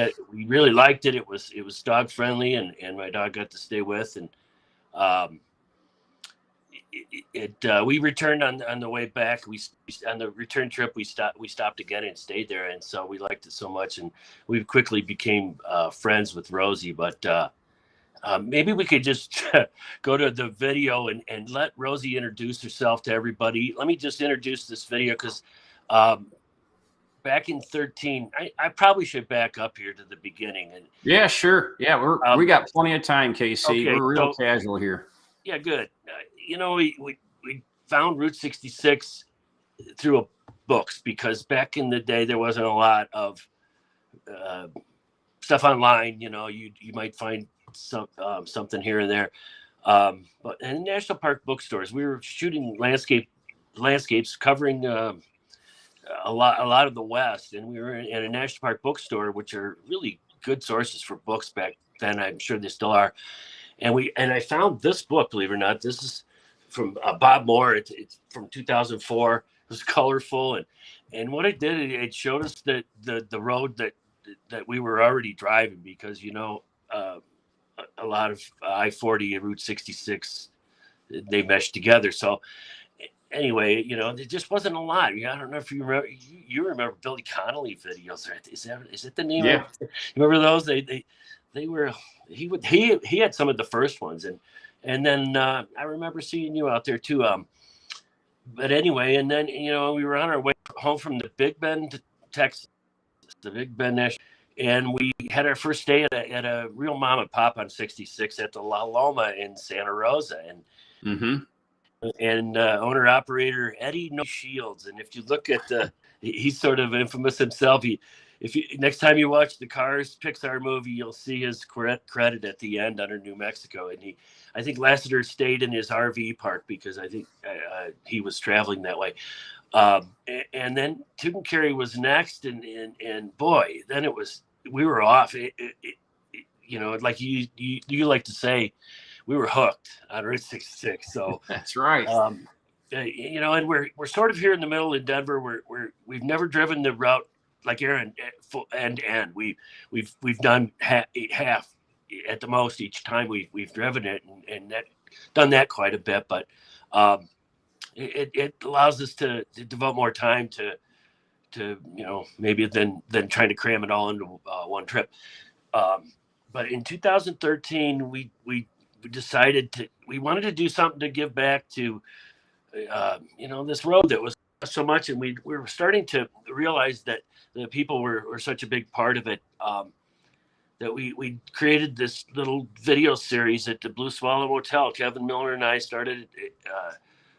really liked it. It was dog friendly, and my dog got to stay with, and we returned on the way back. We on the return trip we stopped again and stayed there, and so we liked it so much, and we quickly became friends with Rosie. But maybe we could just go to the video and let Rosie introduce herself to everybody. Let me just introduce this video because back in 2013, I probably should back up here to the beginning. And yeah, sure. Yeah, we got plenty of time, Casey. Okay, we're real casual here. Yeah, good. We found Route 66 through books because back in the day there wasn't a lot of stuff online. You might find something here and there, but in national park bookstores, we were shooting landscapes covering a lot of the West, and we were in a national park bookstore, which are really good sources for books back then. I'm sure they still are. And I found this book, believe it or not. This is from Bob Moore. It's from 2004. It was colorful, and what it did, it showed us that the road that we were already driving, because a lot of I-40 and Route 66, they meshed together. So anyway, there just wasn't a lot. I don't know if you remember. You remember Billy Connolly videos, right? Is that the name? Yeah. You remember those? They were. He had some of the first ones, and then I remember seeing you out there too. But anyway, and then we were on our way home from the Big Bend to Texas, the Big Bend National, and we had our first day at a real mom and pop on 66 at the La Loma in Santa Rosa, and owner operator Eddie No Shields. And if you look at he's sort of infamous himself. Next time you watch the Cars Pixar movie, you'll see his credit at the end under New Mexico. And I think Lassiter stayed in his RV park because I think he was traveling that way. And then Tucumcari was next, and boy, then we were off. Like you like to say, we were hooked on Route 66. So that's right. And we're sort of here in the middle in Denver. We've never driven the route like Aaron end to end. We've done half at the most each time we've driven it, and done that quite a bit. But it allows us to devote more time to maybe than trying to cram it all into one trip. But in 2013, we decided we wanted to do something to give back to this road that was so much, and we were starting to realize that the people were such a big part of it. that we created this little video series at the Blue Swallow Motel. Kevin Miller and I started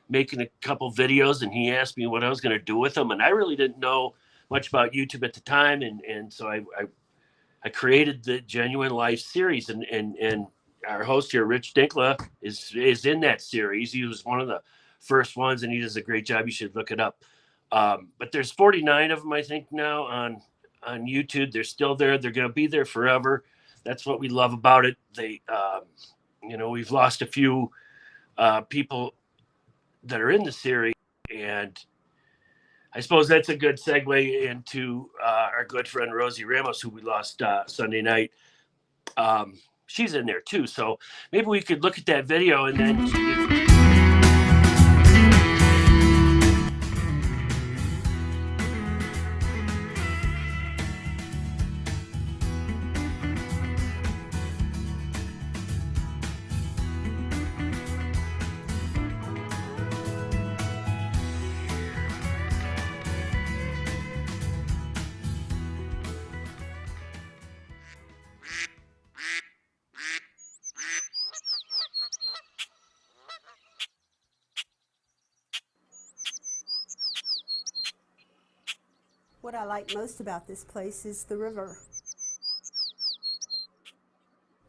making a couple videos, and he asked me what I was going to do with them. And I really didn't know much about YouTube at the time. And so I created the Genuine Life series, and our host here, Rich Dinkla, is in that series. He was one of the first ones, and he does a great job. You should look it up. But there's 49 of them, I think, now on YouTube. They're still there. They're going to be there forever. That's what we love about it. They, we've lost a few people that are in the series, and I suppose that's a good segue into our good friend Rosie Ramos, who we lost Sunday night. She's in there too, so maybe we could look at that video and then. What I like most about this place is the river.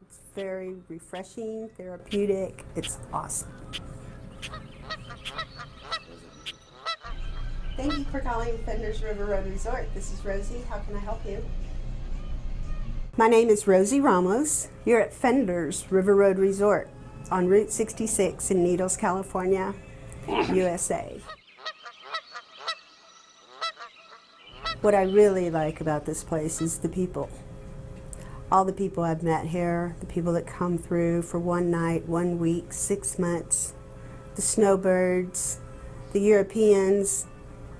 It's very refreshing, therapeutic. It's awesome. Thank you for calling Fenders River Road Resort. This is Rosie. How can I help you? My name is Rosie Ramos. You're at Fenders River Road Resort on Route 66 in Needles, California, USA. What I really like about this place is the people. All the people I've met here, the people that come through for 1 night, 1 week, 6 months, the snowbirds, the Europeans,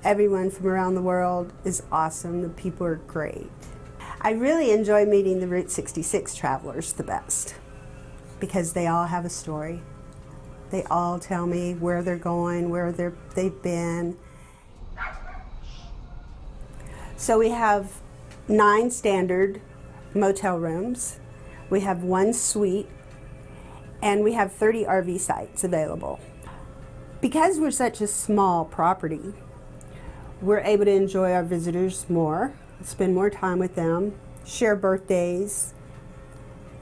everyone from around the world is awesome. The people are great. I really enjoy meeting the Route 66 travelers the best because they all have a story. They all tell me where they're going, where they've been. So we have 9 standard motel rooms, we have 1 suite, and we have 30 RV sites available. Because we're such a small property, we're able to enjoy our visitors more, spend more time with them, share birthdays,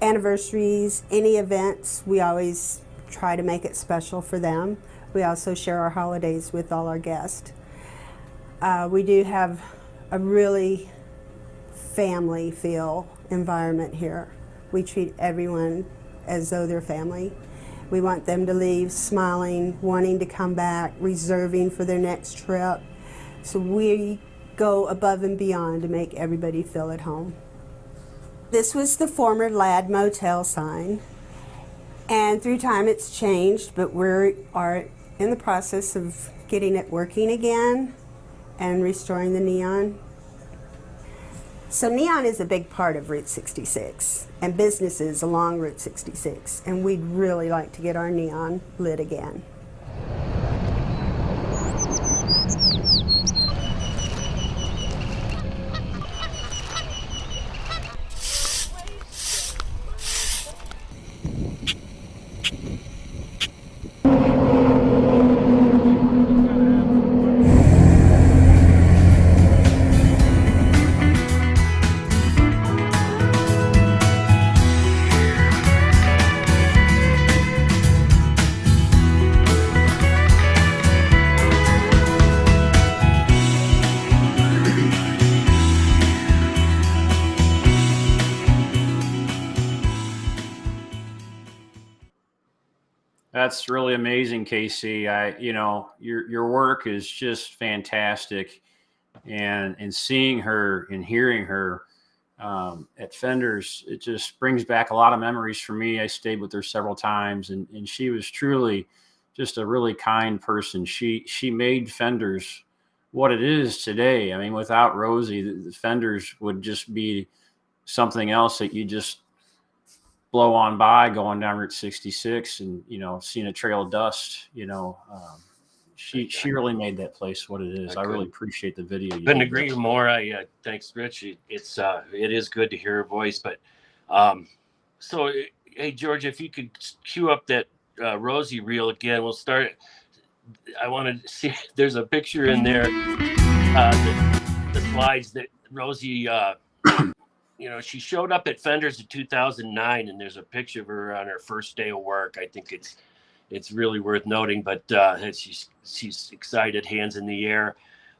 anniversaries, any events. We always try to make it special for them. We also share our holidays with all our guests. We do have a really family feel environment here. We treat everyone as though they're family. We want them to leave smiling, wanting to come back, reserving for their next trip. So we go above and beyond to make everybody feel at home. This was the former Lad Motel sign, and through time it's changed, but we are in the process of getting it working again and restoring the neon. So neon is a big part of Route 66 and businesses along Route 66, and we'd really like to get our neon lit again. That's really amazing, Casey. Your work is just fantastic, and seeing her and hearing her at Fenders, it just brings back a lot of memories for me. I stayed with her several times, and she was truly just a really kind person. She made Fenders what it is today. I mean, without Rosie, the Fenders would just be something else that you just blow on by going down Route 66 and, seeing a trail of dust, she really made that place what it is. I really appreciate the video. Couldn't agree more. Thanks, Rich. It is good to hear her voice, but So, hey, George, if you could cue up that Rosie reel again, we'll start. I want to see. There's a picture in there, the slides that Rosie, she showed up at Fenders in 2009, and there's a picture of her on her first day of work. I think it's really worth noting. But she's excited, hands in the air.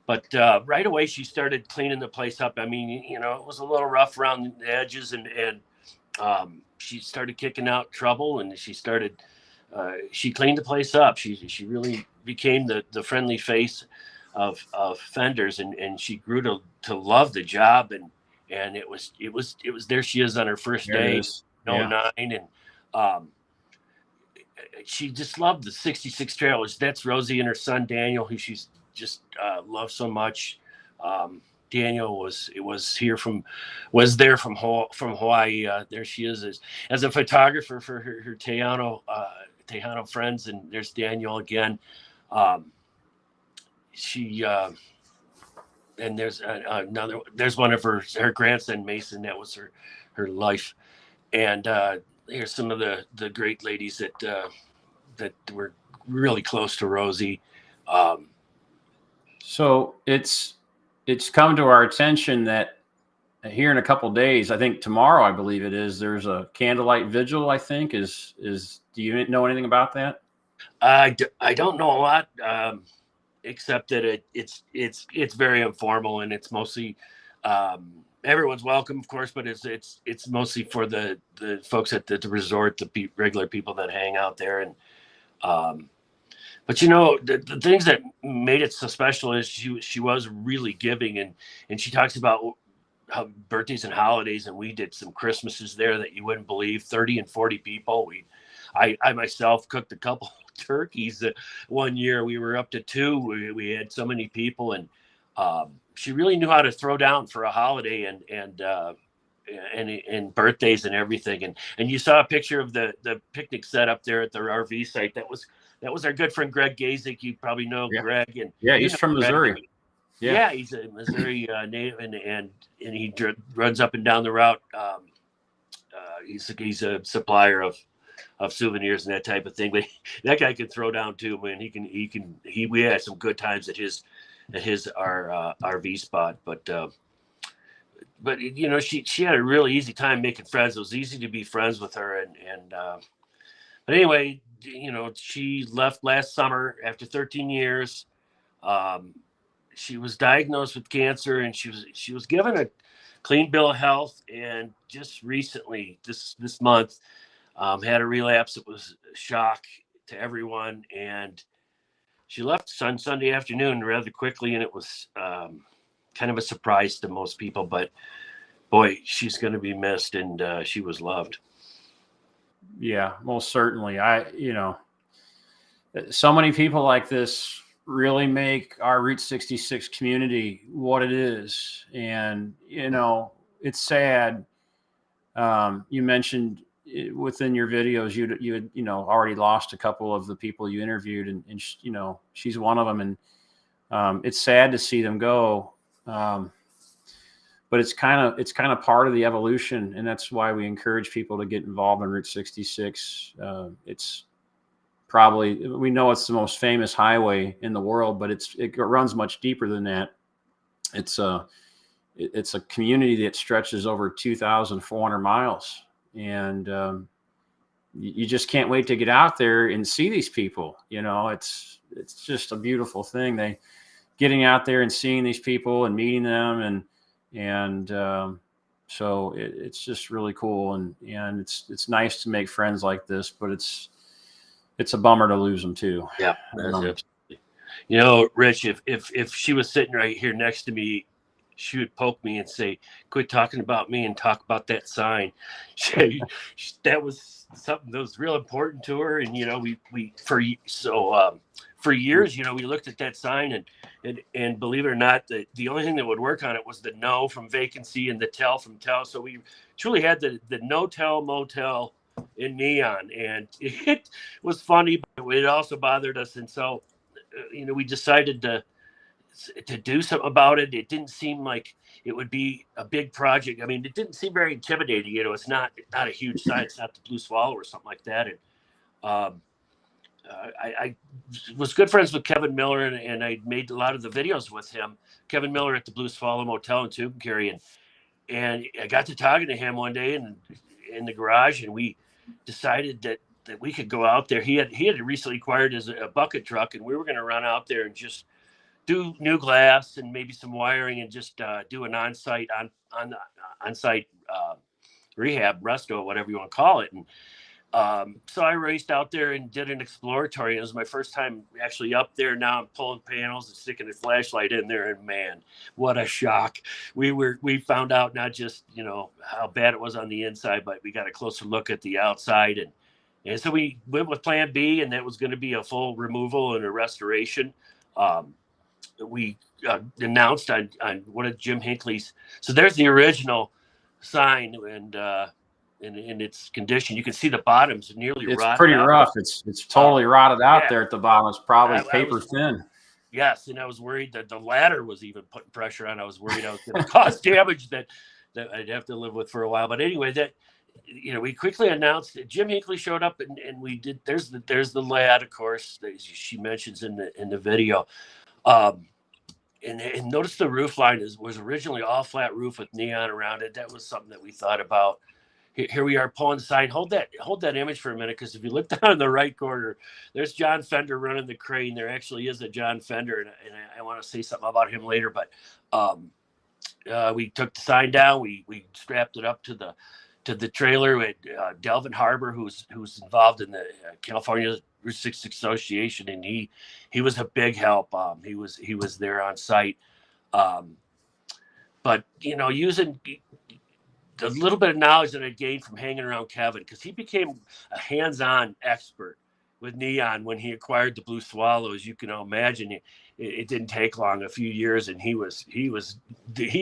But right away, she started cleaning the place up. I mean, it was a little rough around the edges, and she started kicking out trouble, and she cleaned the place up. She really became the friendly face of Fenders, and she grew to love the job, and it was there she is on her first There it day, is. no Yeah. 09, and she just loved the 66 trailers. That's Rosie and her son Daniel, who she's just loves so much. Daniel was there from Hawaii. There she is as a photographer for her Tejano friends, and there's Daniel again. She and there's another. There's one of her grandson Mason. That was her life. And here's some of the great ladies that were really close to Rosie. So it's come to our attention that here in a couple of days, I think tomorrow, I believe it is, there's a candlelight vigil. I think is do you know anything about that? I don't know a lot, except that it's very informal, and it's mostly everyone's welcome, of course, but it's mostly for the folks at the resort, the regular people that hang out there. And but the things that made it so special is she was really giving, and she talks about how birthdays and holidays, and we did some Christmases there that you wouldn't believe, 30 and 40 people. I myself cooked a couple turkeys. One year we were up to 2. We had so many people, and she really knew how to throw down for a holiday and birthdays and everything. And you saw a picture of the picnic set up there at the RV site. That was our good friend Greg Gazik. You probably know Greg, and He's from Missouri. Greg. Yeah, he's a Missouri native, and he runs up and down the route. He's a supplier of souvenirs and that type of thing. But that guy can throw down too, man. We had some good times at his our RV spot. But she had a really easy time making friends. It was easy to be friends with her, and but anyway, she left last summer after 13 years. She was diagnosed with cancer, and she was given a clean bill of health, and just recently, this month, had a relapse. It was a shock to everyone, and she left on Sunday afternoon rather quickly, and it was kind of a surprise to most people. But boy, she's going to be missed, and she was loved. Yeah, most certainly. So many people like this really make our Route 66 community what it is. And, it's sad. You mentioned within your videos, you had, already lost a couple of the people you interviewed, and she's one of them. And it's sad to see them go. But it's kind of part of the evolution, and that's why we encourage people to get involved in Route 66. It's probably, we know it's the most famous highway in the world, but it runs much deeper than that. It's a community that stretches over 2,400 miles, and you just can't wait to get out there and see these people. It's just a beautiful thing. Getting out there and seeing these people and meeting them, and so it's just really cool, and it's nice to make friends like this, but it's a bummer to lose them too. Yeah, absolutely. Rich, if she was sitting right here next to me, she would poke me and say, "Quit talking about me and talk about that sign." That was something that was real important to her, and for years, we looked at that sign, and believe it or not, the only thing that would work on it was the no from vacancy and the tell from tell. So we truly had the no tell motel in neon, and it was funny, but it also bothered us. And so, we decided to to do something about it. It didn't seem like it would be a big project. I mean, it didn't seem very intimidating. You know, it's not a huge sign. It's not the Blue Swallow or something like that. And I was good friends with Kevin Miller, and I made a lot of the videos with him. Kevin Miller at the Blue Swallow Motel in Tucumcari, and I got to talking to him one day in the garage, and we decided that we could go out there. He had recently acquired a bucket truck, and we were going to run out there and just do new glass and maybe some wiring and just do an on-site rehab, resto, whatever you want to call it. And so I raced out there and did an exploratory. It was my first time actually up there. Now I'm pulling panels and sticking a flashlight in there, and man, what a shock. We found out not just, you know, how bad it was on the inside, but we got a closer look at the outside. And so we went with plan B, and that was going to be a full removal and a restoration. We announced on one of Jim Hinckley's. So there's the original sign, and in its condition, you can see the bottoms nearly rotted. It's pretty rough. It's totally rotted out there at the bottom. It's probably paper thin. Yes, and I was worried that the ladder was even putting pressure on. I was worried I was going to cause damage that I'd have to live with for a while. But anyway, that, you know, we quickly announced that Jim Hinckley showed up, and we did. There's the lad, of course, that she mentions in the video. And notice the roof line was originally all flat roof with neon around it. That was something that we thought about. Here we are pulling the sign. Hold that image for a minute, because if you look down in the right corner, there's John Fender running the crane. There actually is a John Fender, and I want to say something about him later. But we took the sign down. We strapped it up to the trailer with Delvin Harbor, who's involved in the California Route 66 Association, and he was a big help. He was there on site. But you know, using the little bit of knowledge that I gained from hanging around Kevin, because he became a hands-on expert with neon when he acquired the Blue Swallow. As you can imagine, it didn't take long, a few years, and he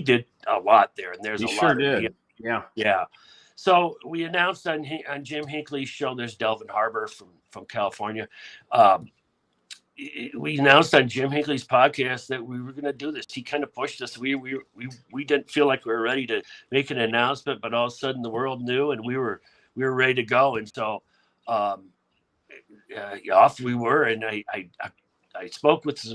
did a lot there. And there's a lot. Did. Yeah. So we announced on Jim Hinckley's show, there's Delvin Harbor from California. We announced on Jim Hinckley's podcast that we were going to do this. He kind of pushed us. We didn't feel like we were ready to make an announcement, but all of a sudden the world knew, and we were ready to go. And so off we were. And I spoke with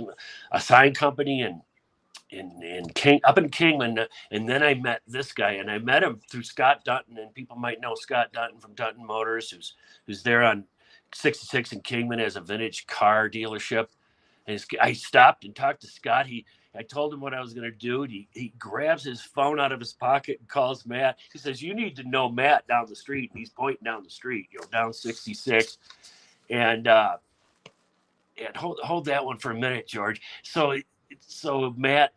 a sign company up in Kingman, and then I met this guy, and I met him through Scott Dutton, and people might know Scott Dutton from Dutton Motors, who's there on 66 in Kingman as a vintage car dealership. And I stopped and talked to Scott. I told him what I was going to do. And he grabs his phone out of his pocket and calls Matt. He says, "You need to know Matt down the street." And he's pointing down the street, down 66. And hold that one for a minute, George. So Matt,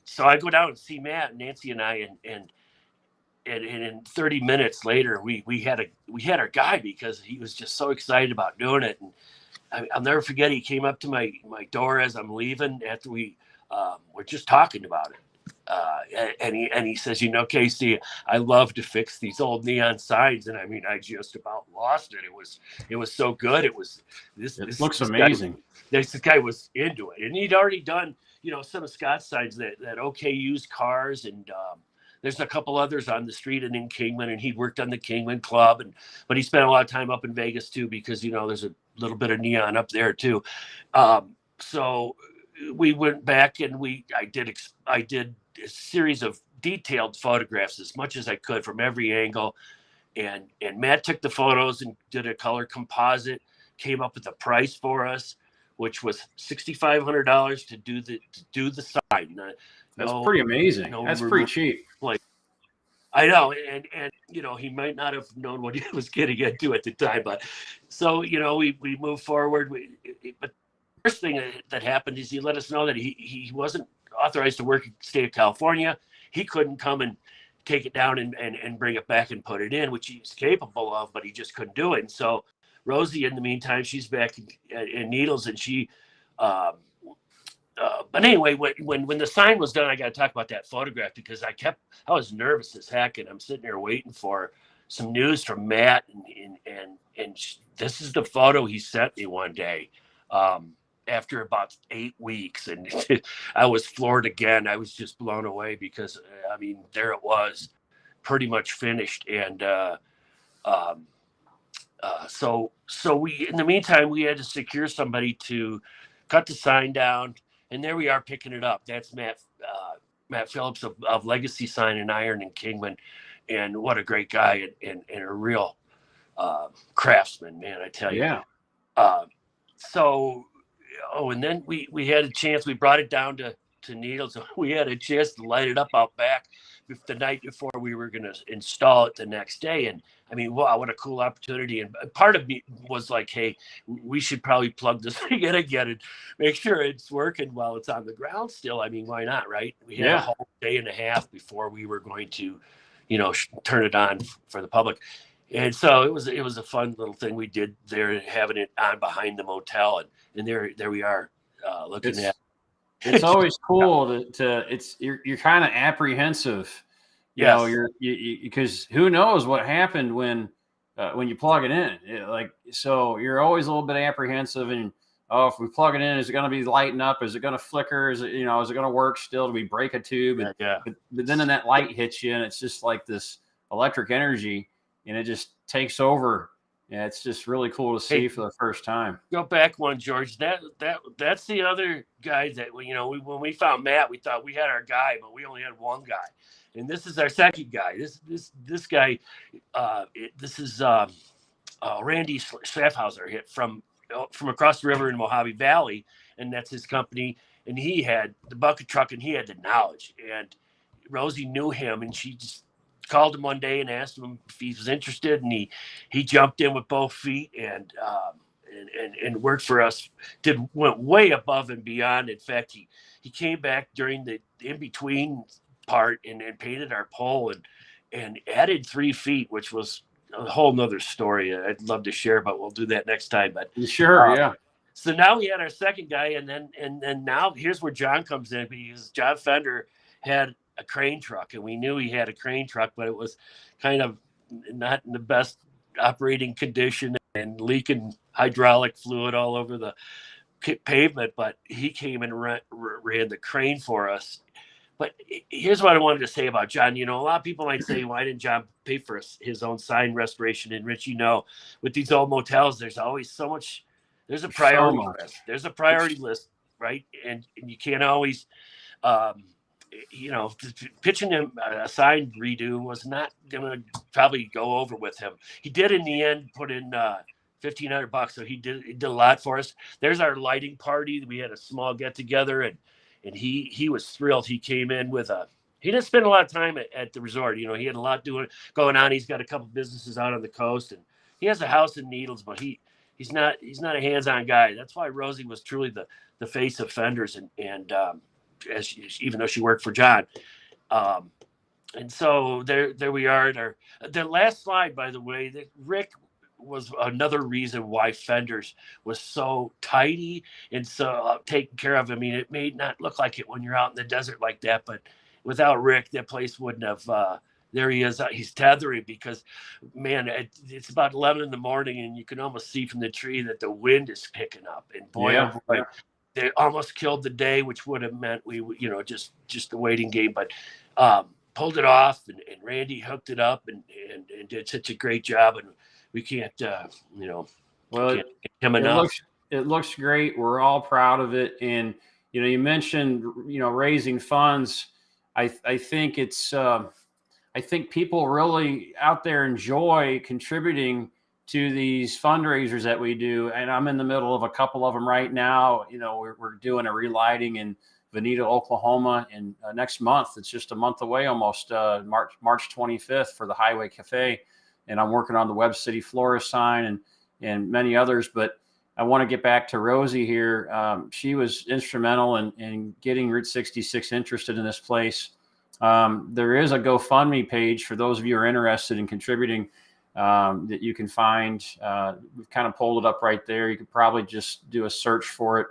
so I go down and see Matt, Nancy and I, and in 30 minutes later, we had our guy, because he was just so excited about doing it. And I'll never forget, he came up to my door as I'm leaving after we were just talking about it. And he says, "Casey, I love to fix these old neon signs." And I mean, I just about lost it. It was so good. It looks amazing. This guy was into it, and he'd already done, some of Scott's signs that okay used cars, and there's a couple others on the street and in Kingman, and he worked on the Kingman Club, but he spent a lot of time up in Vegas too, because there's a little bit of neon up there too. So we went back, and I did a series of detailed photographs, as much as I could from every angle, and Matt took the photos and did a color composite, came up with a price for us, which was $6,500 to do the sign. That's pretty amazing. That's pretty cheap. I know, and he might not have known what he was getting into at the time, but so we moved forward. But the first thing that happened is he let us know that he wasn't authorized to work in the state of California. He couldn't come and take it down and bring it back and put it in, which he's capable of, but he just couldn't do it. And so Rosie, in the meantime, she's back in Needles, and she. But anyway, when the sign was done, I got to talk about that photograph, because I was nervous as heck, and I'm sitting there waiting for some news from Matt, and this is the photo he sent me one day. after about 8 weeks, and I was floored again. I was just blown away because I mean, there it was, pretty much finished. And so we, in the meantime, we had to secure somebody to cut the sign down, and there we are picking it up. That's Matt Phillips of Legacy Sign and Iron in Kingman, and what a great guy, and a real craftsman, man, I tell you. Yeah. So, and then we had a chance. We brought it down to Needles. We had a chance to light it up out back the night before we were going to install it the next day. And I mean, wow, what a cool opportunity. And part of me was like, hey, we should probably plug this thing in again and make sure it's working while it's on the ground still. I mean, why not, right? We had a whole day and a half before we were going to, turn it on for the public. And so it was a fun little thing we did there, having it on behind the motel. And there we are looking at. It's always cool you're kind of apprehensive, because who knows what happened when you plug it in. So you're always a little bit apprehensive, and if we plug it in, is it going to be lighting up? Is it going to flicker? Is it going to work still? Do we break a tube? But then that light hits you, and it's just like this electric energy, and it just takes over. Yeah, it's just really cool to see for the first time. Go back one, George. That's the other guy that when we found Matt, we thought we had our guy, but we only had one guy, and this is our second guy. This guy, this is Randy Schaffhauser hit from across the river in Mojave Valley, and that's his company. And he had the bucket truck, and he had the knowledge. And Rosie knew him, and she just called him one day and asked him if he was interested, and he jumped in with both feet and worked for us. Went way above and beyond. In fact, he came back during the in between part and painted our pole and added 3 feet, which was a whole nother story I'd love to share, but we'll do that next time. But sure, yeah. So now we had our second guy, and then now here's where John comes in, because John Fender had a crane truck, and we knew he had a crane truck, but it was kind of not in the best operating condition and leaking hydraulic fluid all over the pavement. But he came and ran the crane for us. But here's what I wanted to say about John. A lot of people might say, why didn't John pay for his own sign restoration? And Rich, with these old motels, there's always so much. There's a priority list. There's a priority list, right? And you can't always pitching him a sign redo was not going to probably go over with him. He did in the end put in $1,500, so he did a lot for us. There's our lighting party. We had a small get together, and he was thrilled. He came in with he didn't spend a lot of time at the resort. He had a lot going on. He's got a couple businesses out on the coast, and he has a house in Needles, but he's not a hands-on guy. That's why Rosie was truly the face of Fenders, and even though she worked for John. And so there we are. The last slide, by the way, that Rick was another reason why Fenders was so tidy and so taken care of. I mean, it may not look like it when you're out in the desert like that, but without Rick, that place wouldn't have. There he is. He's tethering because, man, it's about 11 in the morning, and you can almost see from the tree that the wind is picking up. And boy, oh boy, they almost killed the day, which would have meant we, just the waiting game. But pulled it off, and Randy hooked it up and did such a great job. And we can't, well, can't him enough. It looks great. We're all proud of it. And you mentioned raising funds. I think it's I think people really out there enjoy contributing to these fundraisers that we do. And I'm in the middle of a couple of them right now. We're doing a relighting in Veneta, Oklahoma in next month. It's just a month away almost, March 25th for the Highway Cafe. And I'm working on the Web City Florist sign and many others. But I want to get back to Rosie here. She was instrumental in getting Route 66 interested in this place. There is a GoFundMe page for those of you who are interested in contributing that you can find. We've kind of pulled it up right there. You could probably just do a search for it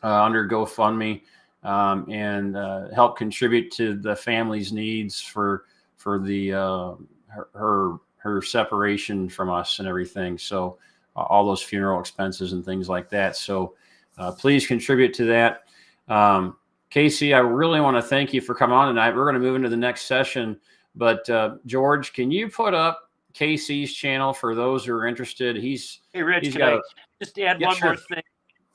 under GoFundMe and help contribute to the family's needs for the her separation from us and everything. So all those funeral expenses and things like that. So please contribute to that. Casey, I really want to thank you for coming on tonight. We're going to move into the next session, but George, can you put up Casey's channel for those who are interested? Hey, Rich, he's can got I just add one sure. more thing?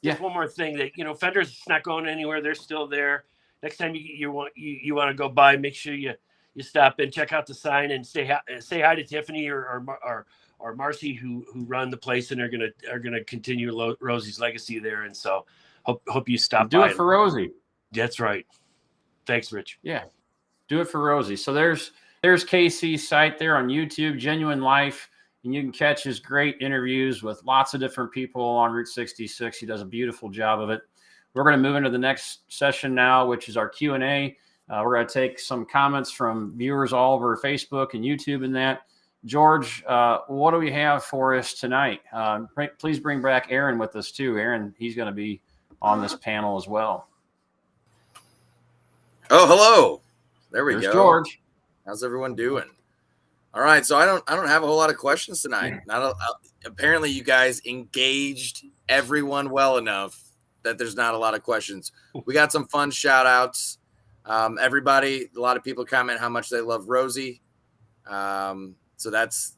Just one more thing that, Fenders is not going anywhere. They're still there. Next time you want to go by, make sure you stop and check out the sign and say hi to Tiffany or Marcy who run the place and are gonna continue Rosie's legacy there. And so hope you stop do by. Do it for Rosie. That's right. Thanks, Rich. Yeah, do it for Rosie. So there's Casey's site there on YouTube, Genuine Life. And you can catch his great interviews with lots of different people on Route 66. He does a beautiful job of it. We're going to move into the next session now, which is our Q&A. We're going to take some comments from viewers all over Facebook and YouTube and that. George, what do we have for us tonight? Please bring back Aaron with us too. Aaron, he's going to be on this panel as well. Oh, hello. There we go. George. How's everyone doing? All right, so I don't have a whole lot of questions tonight. Apparently, you guys engaged everyone well enough that there's not a lot of questions. We got some fun shout outs. Everybody, a lot of people comment how much they love Rosie. So that's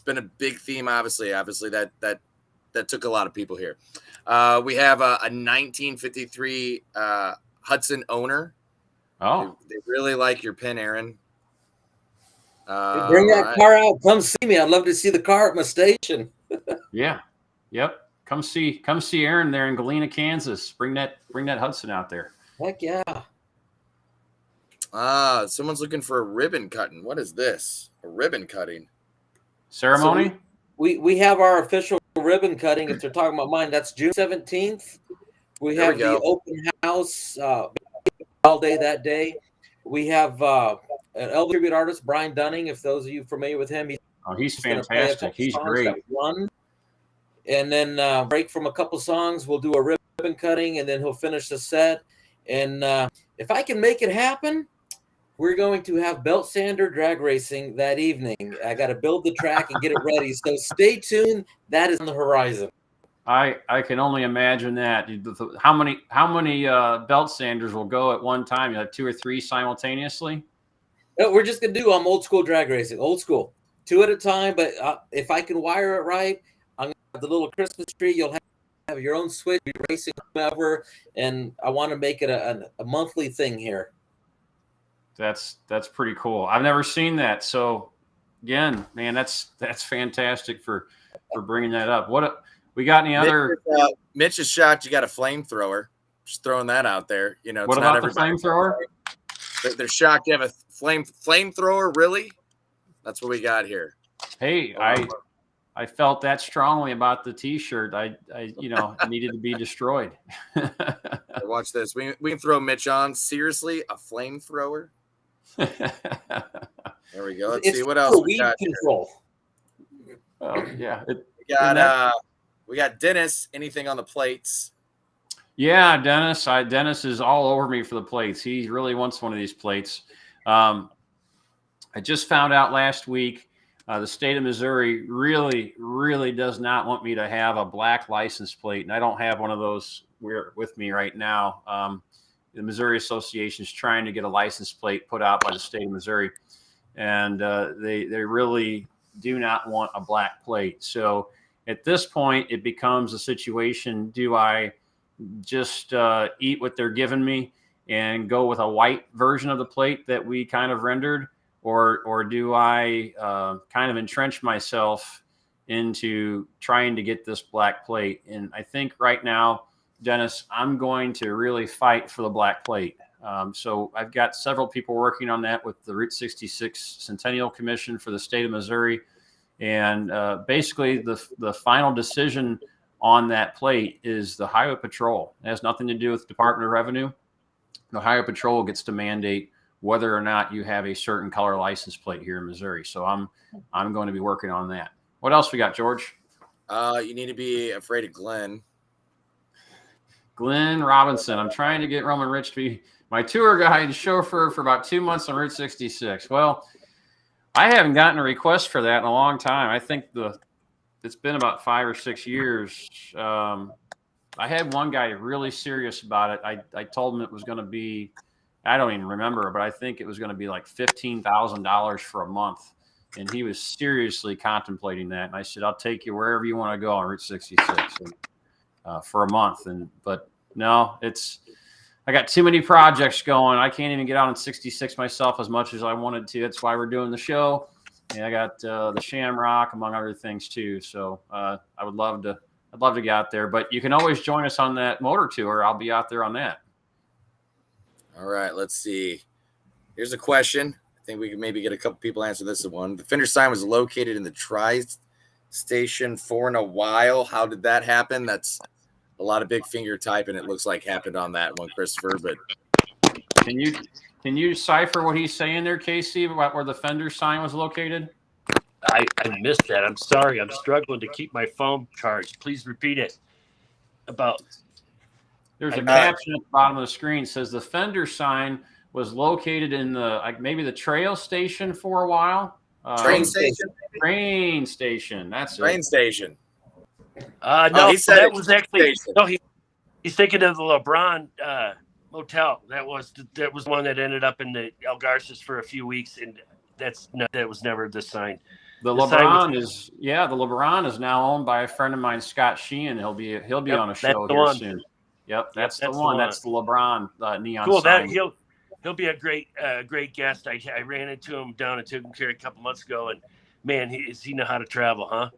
been a big theme. Obviously that took a lot of people here. We have a 1953 Hudson owner. Oh, they really like your pin, Aaron. Bring that car out. Come see me. I'd love to see the car at my station. Yeah. Yep. Come see Aaron there in Galena, Kansas. Bring that Hudson out there. Heck yeah. Someone's looking for a ribbon cutting. What is this? A ribbon cutting ceremony? So we have our official ribbon cutting. If they're talking about mine, that's June 17th. We have the open house all day that day. We have an elder tribute artist, Brian Dunning. If those of you familiar with him, he's fantastic. He's great. And then break from a couple songs. We'll do a ribbon cutting, and then he'll finish the set. And if I can make it happen, we're going to have belt sander drag racing that evening. I got to build the track and get it ready. So stay tuned. That is on the horizon. I can only imagine that. How many belt sanders will go at one time? You have 2 or 3 simultaneously? No, we're just gonna do old school drag racing, old school, 2 at a time. But if I can wire it right, I'm gonna have the little Christmas tree. You'll have your own switch, be racing whoever, and I want to make it a monthly thing here. That's pretty cool. I've never seen that. So again, man, that's fantastic for bringing that up. What we got? Any other? Mitch is shocked you got a flamethrower. Just throwing that out there. It's what not about the flamethrower? They're shocked you have a flamethrower. Really? That's what we got here. Hey, I felt that strongly about the T-shirt. I needed to be destroyed. Watch this. We can throw Mitch on. Seriously, a flamethrower? There we go. Let's see what else we got. Control. Yeah. We got Dennis. Anything on the plates? Yeah, Dennis. Dennis is all over me for the plates. He really wants one of these plates. I just found out last week the state of Missouri really, really does not want me to have a black license plate, and I don't have one of those with me right now. The Missouri Association is trying to get a license plate put out by the state of Missouri, and they really do not want a black plate. So at this point, it becomes a situation: do I just eat what they're giving me and go with a white version of the plate that we kind of rendered, or do I kind of entrench myself into trying to get this black plate? And I think right now, Dennis, I'm going to really fight for the black plate. So I've got several people working on that with the Route 66 Centennial Commission for the state of Missouri. And basically the final decision on that plate is the Highway Patrol. It has nothing to do with the Department of Revenue. The Highway Patrol gets to mandate whether or not you have a certain color license plate here in Missouri. So I'm going to be working on that. What else we got, George? You need to be afraid of Glenn. Glenn Robinson. I'm trying to get Roman Rich to be my tour guide and chauffeur for about 2 months on Route 66. Well, I haven't gotten a request for that in a long time. I think it's been about 5 or 6 years. I had one guy really serious about it. I told him it was going to be, I don't even remember, but I think it was going to be like $15,000 for a month. And he was seriously contemplating that. And I said, I'll take you wherever you want to go on Route 66 for a month. But no, I got too many projects going. I can't even get out on 66 myself as much as I wanted to. That's why we're doing the show. And I got the Shamrock, among other things too. So I'd love to get out there. But you can always join us on that motor tour. I'll be out there on that. All right, let's see. Here's a question. I think we can maybe get a couple people answer this one. The Fender sign was located in the Tri-Station for a while. How did that happen? That's a lot of big finger typing. It looks like happened on that one, Christopher. But can you decipher what he's saying there, Casey, about where the Fender sign was located? I missed that. I'm sorry. I'm struggling to keep my phone charged. Please repeat it. There's a caption at the bottom of the screen says the Fender sign was located in maybe the trail station for a while. Train station. Train station. That's train station. No, he said that was actually no. He's thinking of the LeBron Motel. That was one that ended up in the El Garces for a few weeks, and that was never the sign. The LeBron is now owned by a friend of mine, Scott Sheehan. He'll be on a show here soon. Yep, that's the one. That's the LeBron neon sign. He'll be a great guest. I ran into him down at Tucumcari a couple months ago, and man, he know how to travel, huh?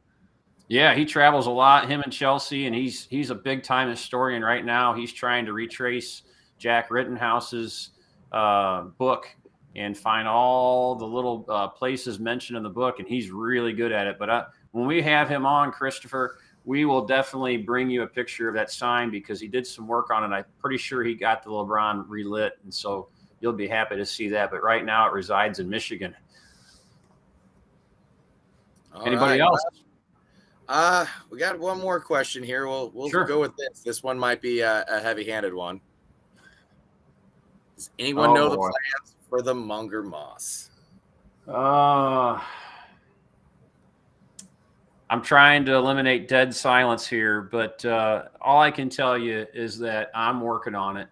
Yeah, he travels a lot. Him and Chelsea, and he's a big time historian right now. He's trying to retrace Jack Rittenhouse's book and find all the little places mentioned in the book, and he's really good at it. But when we have him on, Christopher, we will definitely bring you a picture of that sign because he did some work on it. I'm pretty sure he got the LeBron relit, and so you'll be happy to see that. But right now it resides in Michigan. Anybody else? We got one more question here. We'll sure. go with this. This one might be a heavy-handed one. Does anyone know the plans for the Munger Moss? I'm trying to eliminate dead silence here, but all I can tell you is that I'm working on it.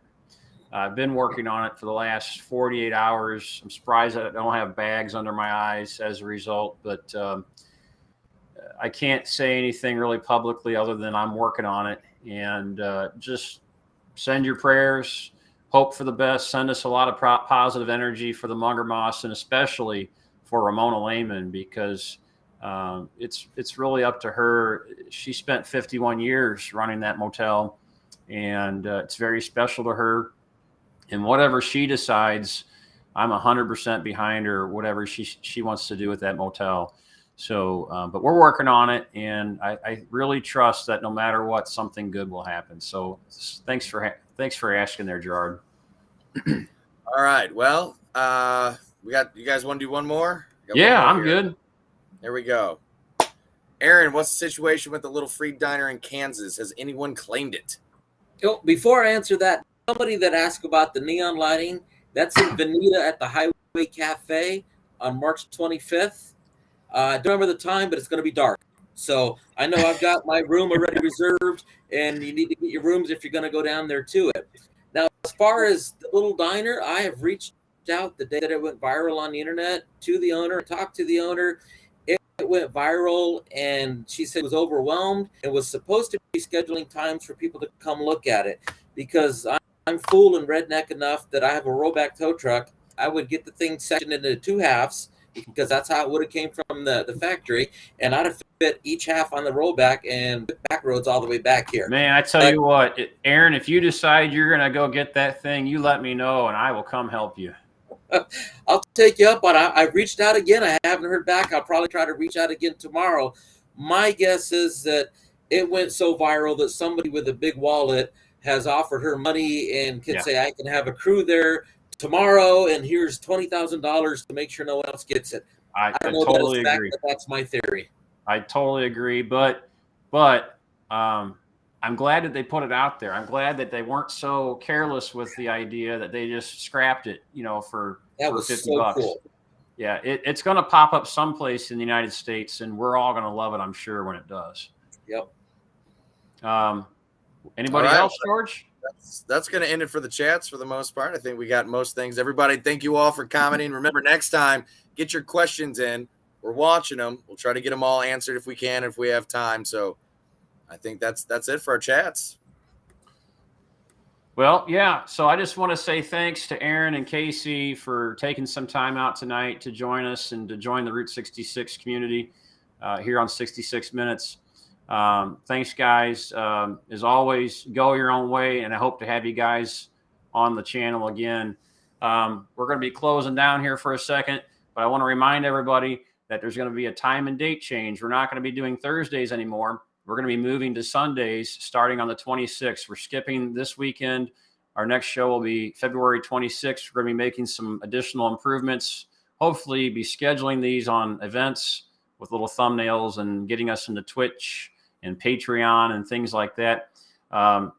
I've been working on it for the last 48 hours. I'm surprised that I don't have bags under my eyes as a result, but I can't say anything really publicly other than I'm working on it. And just send your prayers, hope for the best, send us a lot of positive energy for the Munger Moss, and especially for Ramona Lehman, because it's really up to her. She spent 51 years running that motel, and it's very special to her. And whatever she decides, I'm 100% behind her, whatever she wants to do with that motel. So, but we're working on it, and I really trust that no matter what, something good will happen. So thanks for asking there, Gerard. All right. Well, you guys want to do one more? Yeah, I'm good. There we go. Aaron, what's the situation with the Little Free Diner in Kansas? Has anyone claimed it? Before I answer that, somebody that asked about the neon lighting, that's in Veneta at the Highway Cafe on March 25th. I don't remember the time, but it's going to be dark. So I know I've got my room already reserved, and you need to get your rooms if you're going to go down there to it. Now, as far as the little diner, I have reached out the day that it went viral on the internet to the owner, talked to the owner. It went viral, and she said it was overwhelmed and was supposed to be scheduling times for people to come look at it, because I'm fool and redneck enough that I have a rollback tow truck. I would get the thing sectioned into two halves, because that's how it would have came from the factory, and I'd have fit each half on the rollback and back roads all the way back here. Man, I tell you what, Aaron, if you decide you're going to go get that thing, you let me know, and I will come help you. I'll take you up on it. I reached out again. I haven't heard back. I'll probably try to reach out again tomorrow. My guess is that it went so viral that somebody with a big wallet has offered her money and can say, I can have a crew there tomorrow, and here's $20,000 to make sure no one else gets it. I don't know totally that agree. That's my theory. I totally agree, but I'm glad that they put it out there. I'm glad that they weren't so careless with the idea that they just scrapped it, for $50. Cool. Yeah, it's going to pop up someplace in the United States, and we're all going to love it, I'm sure, when it does. Yep. Anybody All right. else, George? That's going to end it for the chats for the most part. I think we got most things. Everybody, thank you all for commenting. Remember, next time, get your questions in. We're watching them. We'll try to get them all answered if we can, if we have time. So I think that's it for our chats. Well, yeah. So I just want to say thanks to Aaron and Casey for taking some time out tonight to join us and to join the Route 66 community here on 66 Minutes. Thanks, guys. As always, go your own way, and I hope to have you guys on the channel again. We're going to be closing down here for a second, but I want to remind everybody that there's going to be a time and date change. We're not going to be doing Thursdays anymore. We're going to be moving to Sundays starting on the 26th. We're skipping this weekend. Our next show will be February 26th. We're going to be making some additional improvements. Hopefully be scheduling these on events with little thumbnails and getting us into Twitch and Patreon and things like that.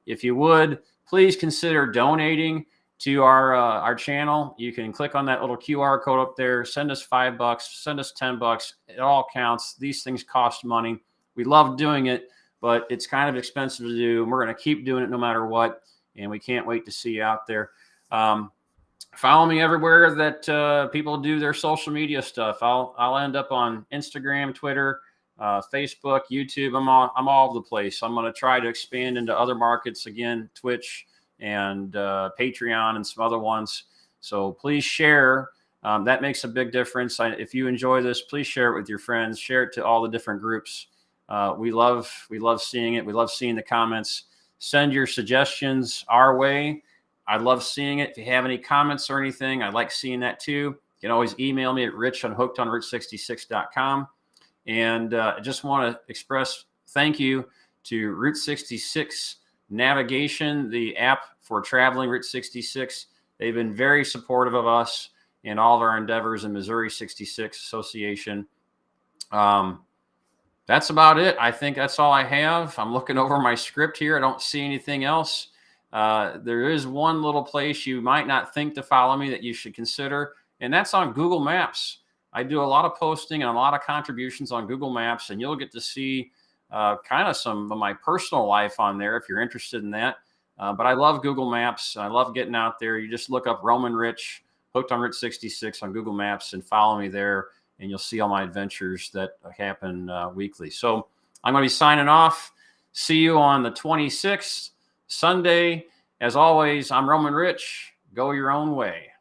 If you would, please consider donating to our channel. You can click on that little QR code up there. Send us $5, send us $10. It all counts. These things cost money. We love doing it, but it's kind of expensive to do. And we're going to keep doing it no matter what. And we can't wait to see you out there. Follow me everywhere that people do their social media stuff. I'll end up on Instagram, Twitter, Facebook, YouTube. I'm all over the place. I'm going to try to expand into other markets again, Twitch and Patreon and some other ones. So please share. That makes a big difference. If you enjoy this, please share it with your friends. Share it to all the different groups. We love seeing it. We love seeing the comments. Send your suggestions our way. I love seeing it. If you have any comments or anything, I like seeing that too. You can always email me at rich@hookedonroute66.com. And I just want to express thank you to Route 66 Navigation, the app for traveling Route 66. They've been very supportive of us in all of our endeavors in Missouri 66 Association. That's about it. I think that's all I have. I'm looking over my script here. I don't see anything else. There is one little place you might not think to follow me that you should consider, and that's on Google Maps. I do a lot of posting and a lot of contributions on Google Maps, and you'll get to see kind of some of my personal life on there if you're interested in that. But I love Google Maps. I love getting out there. You just look up Roman Rich, Hooked on Route 66 on Google Maps, and follow me there, and you'll see all my adventures that happen weekly. So I'm going to be signing off. See you on the 26th, Sunday. As always, I'm Roman Rich. Go your own way.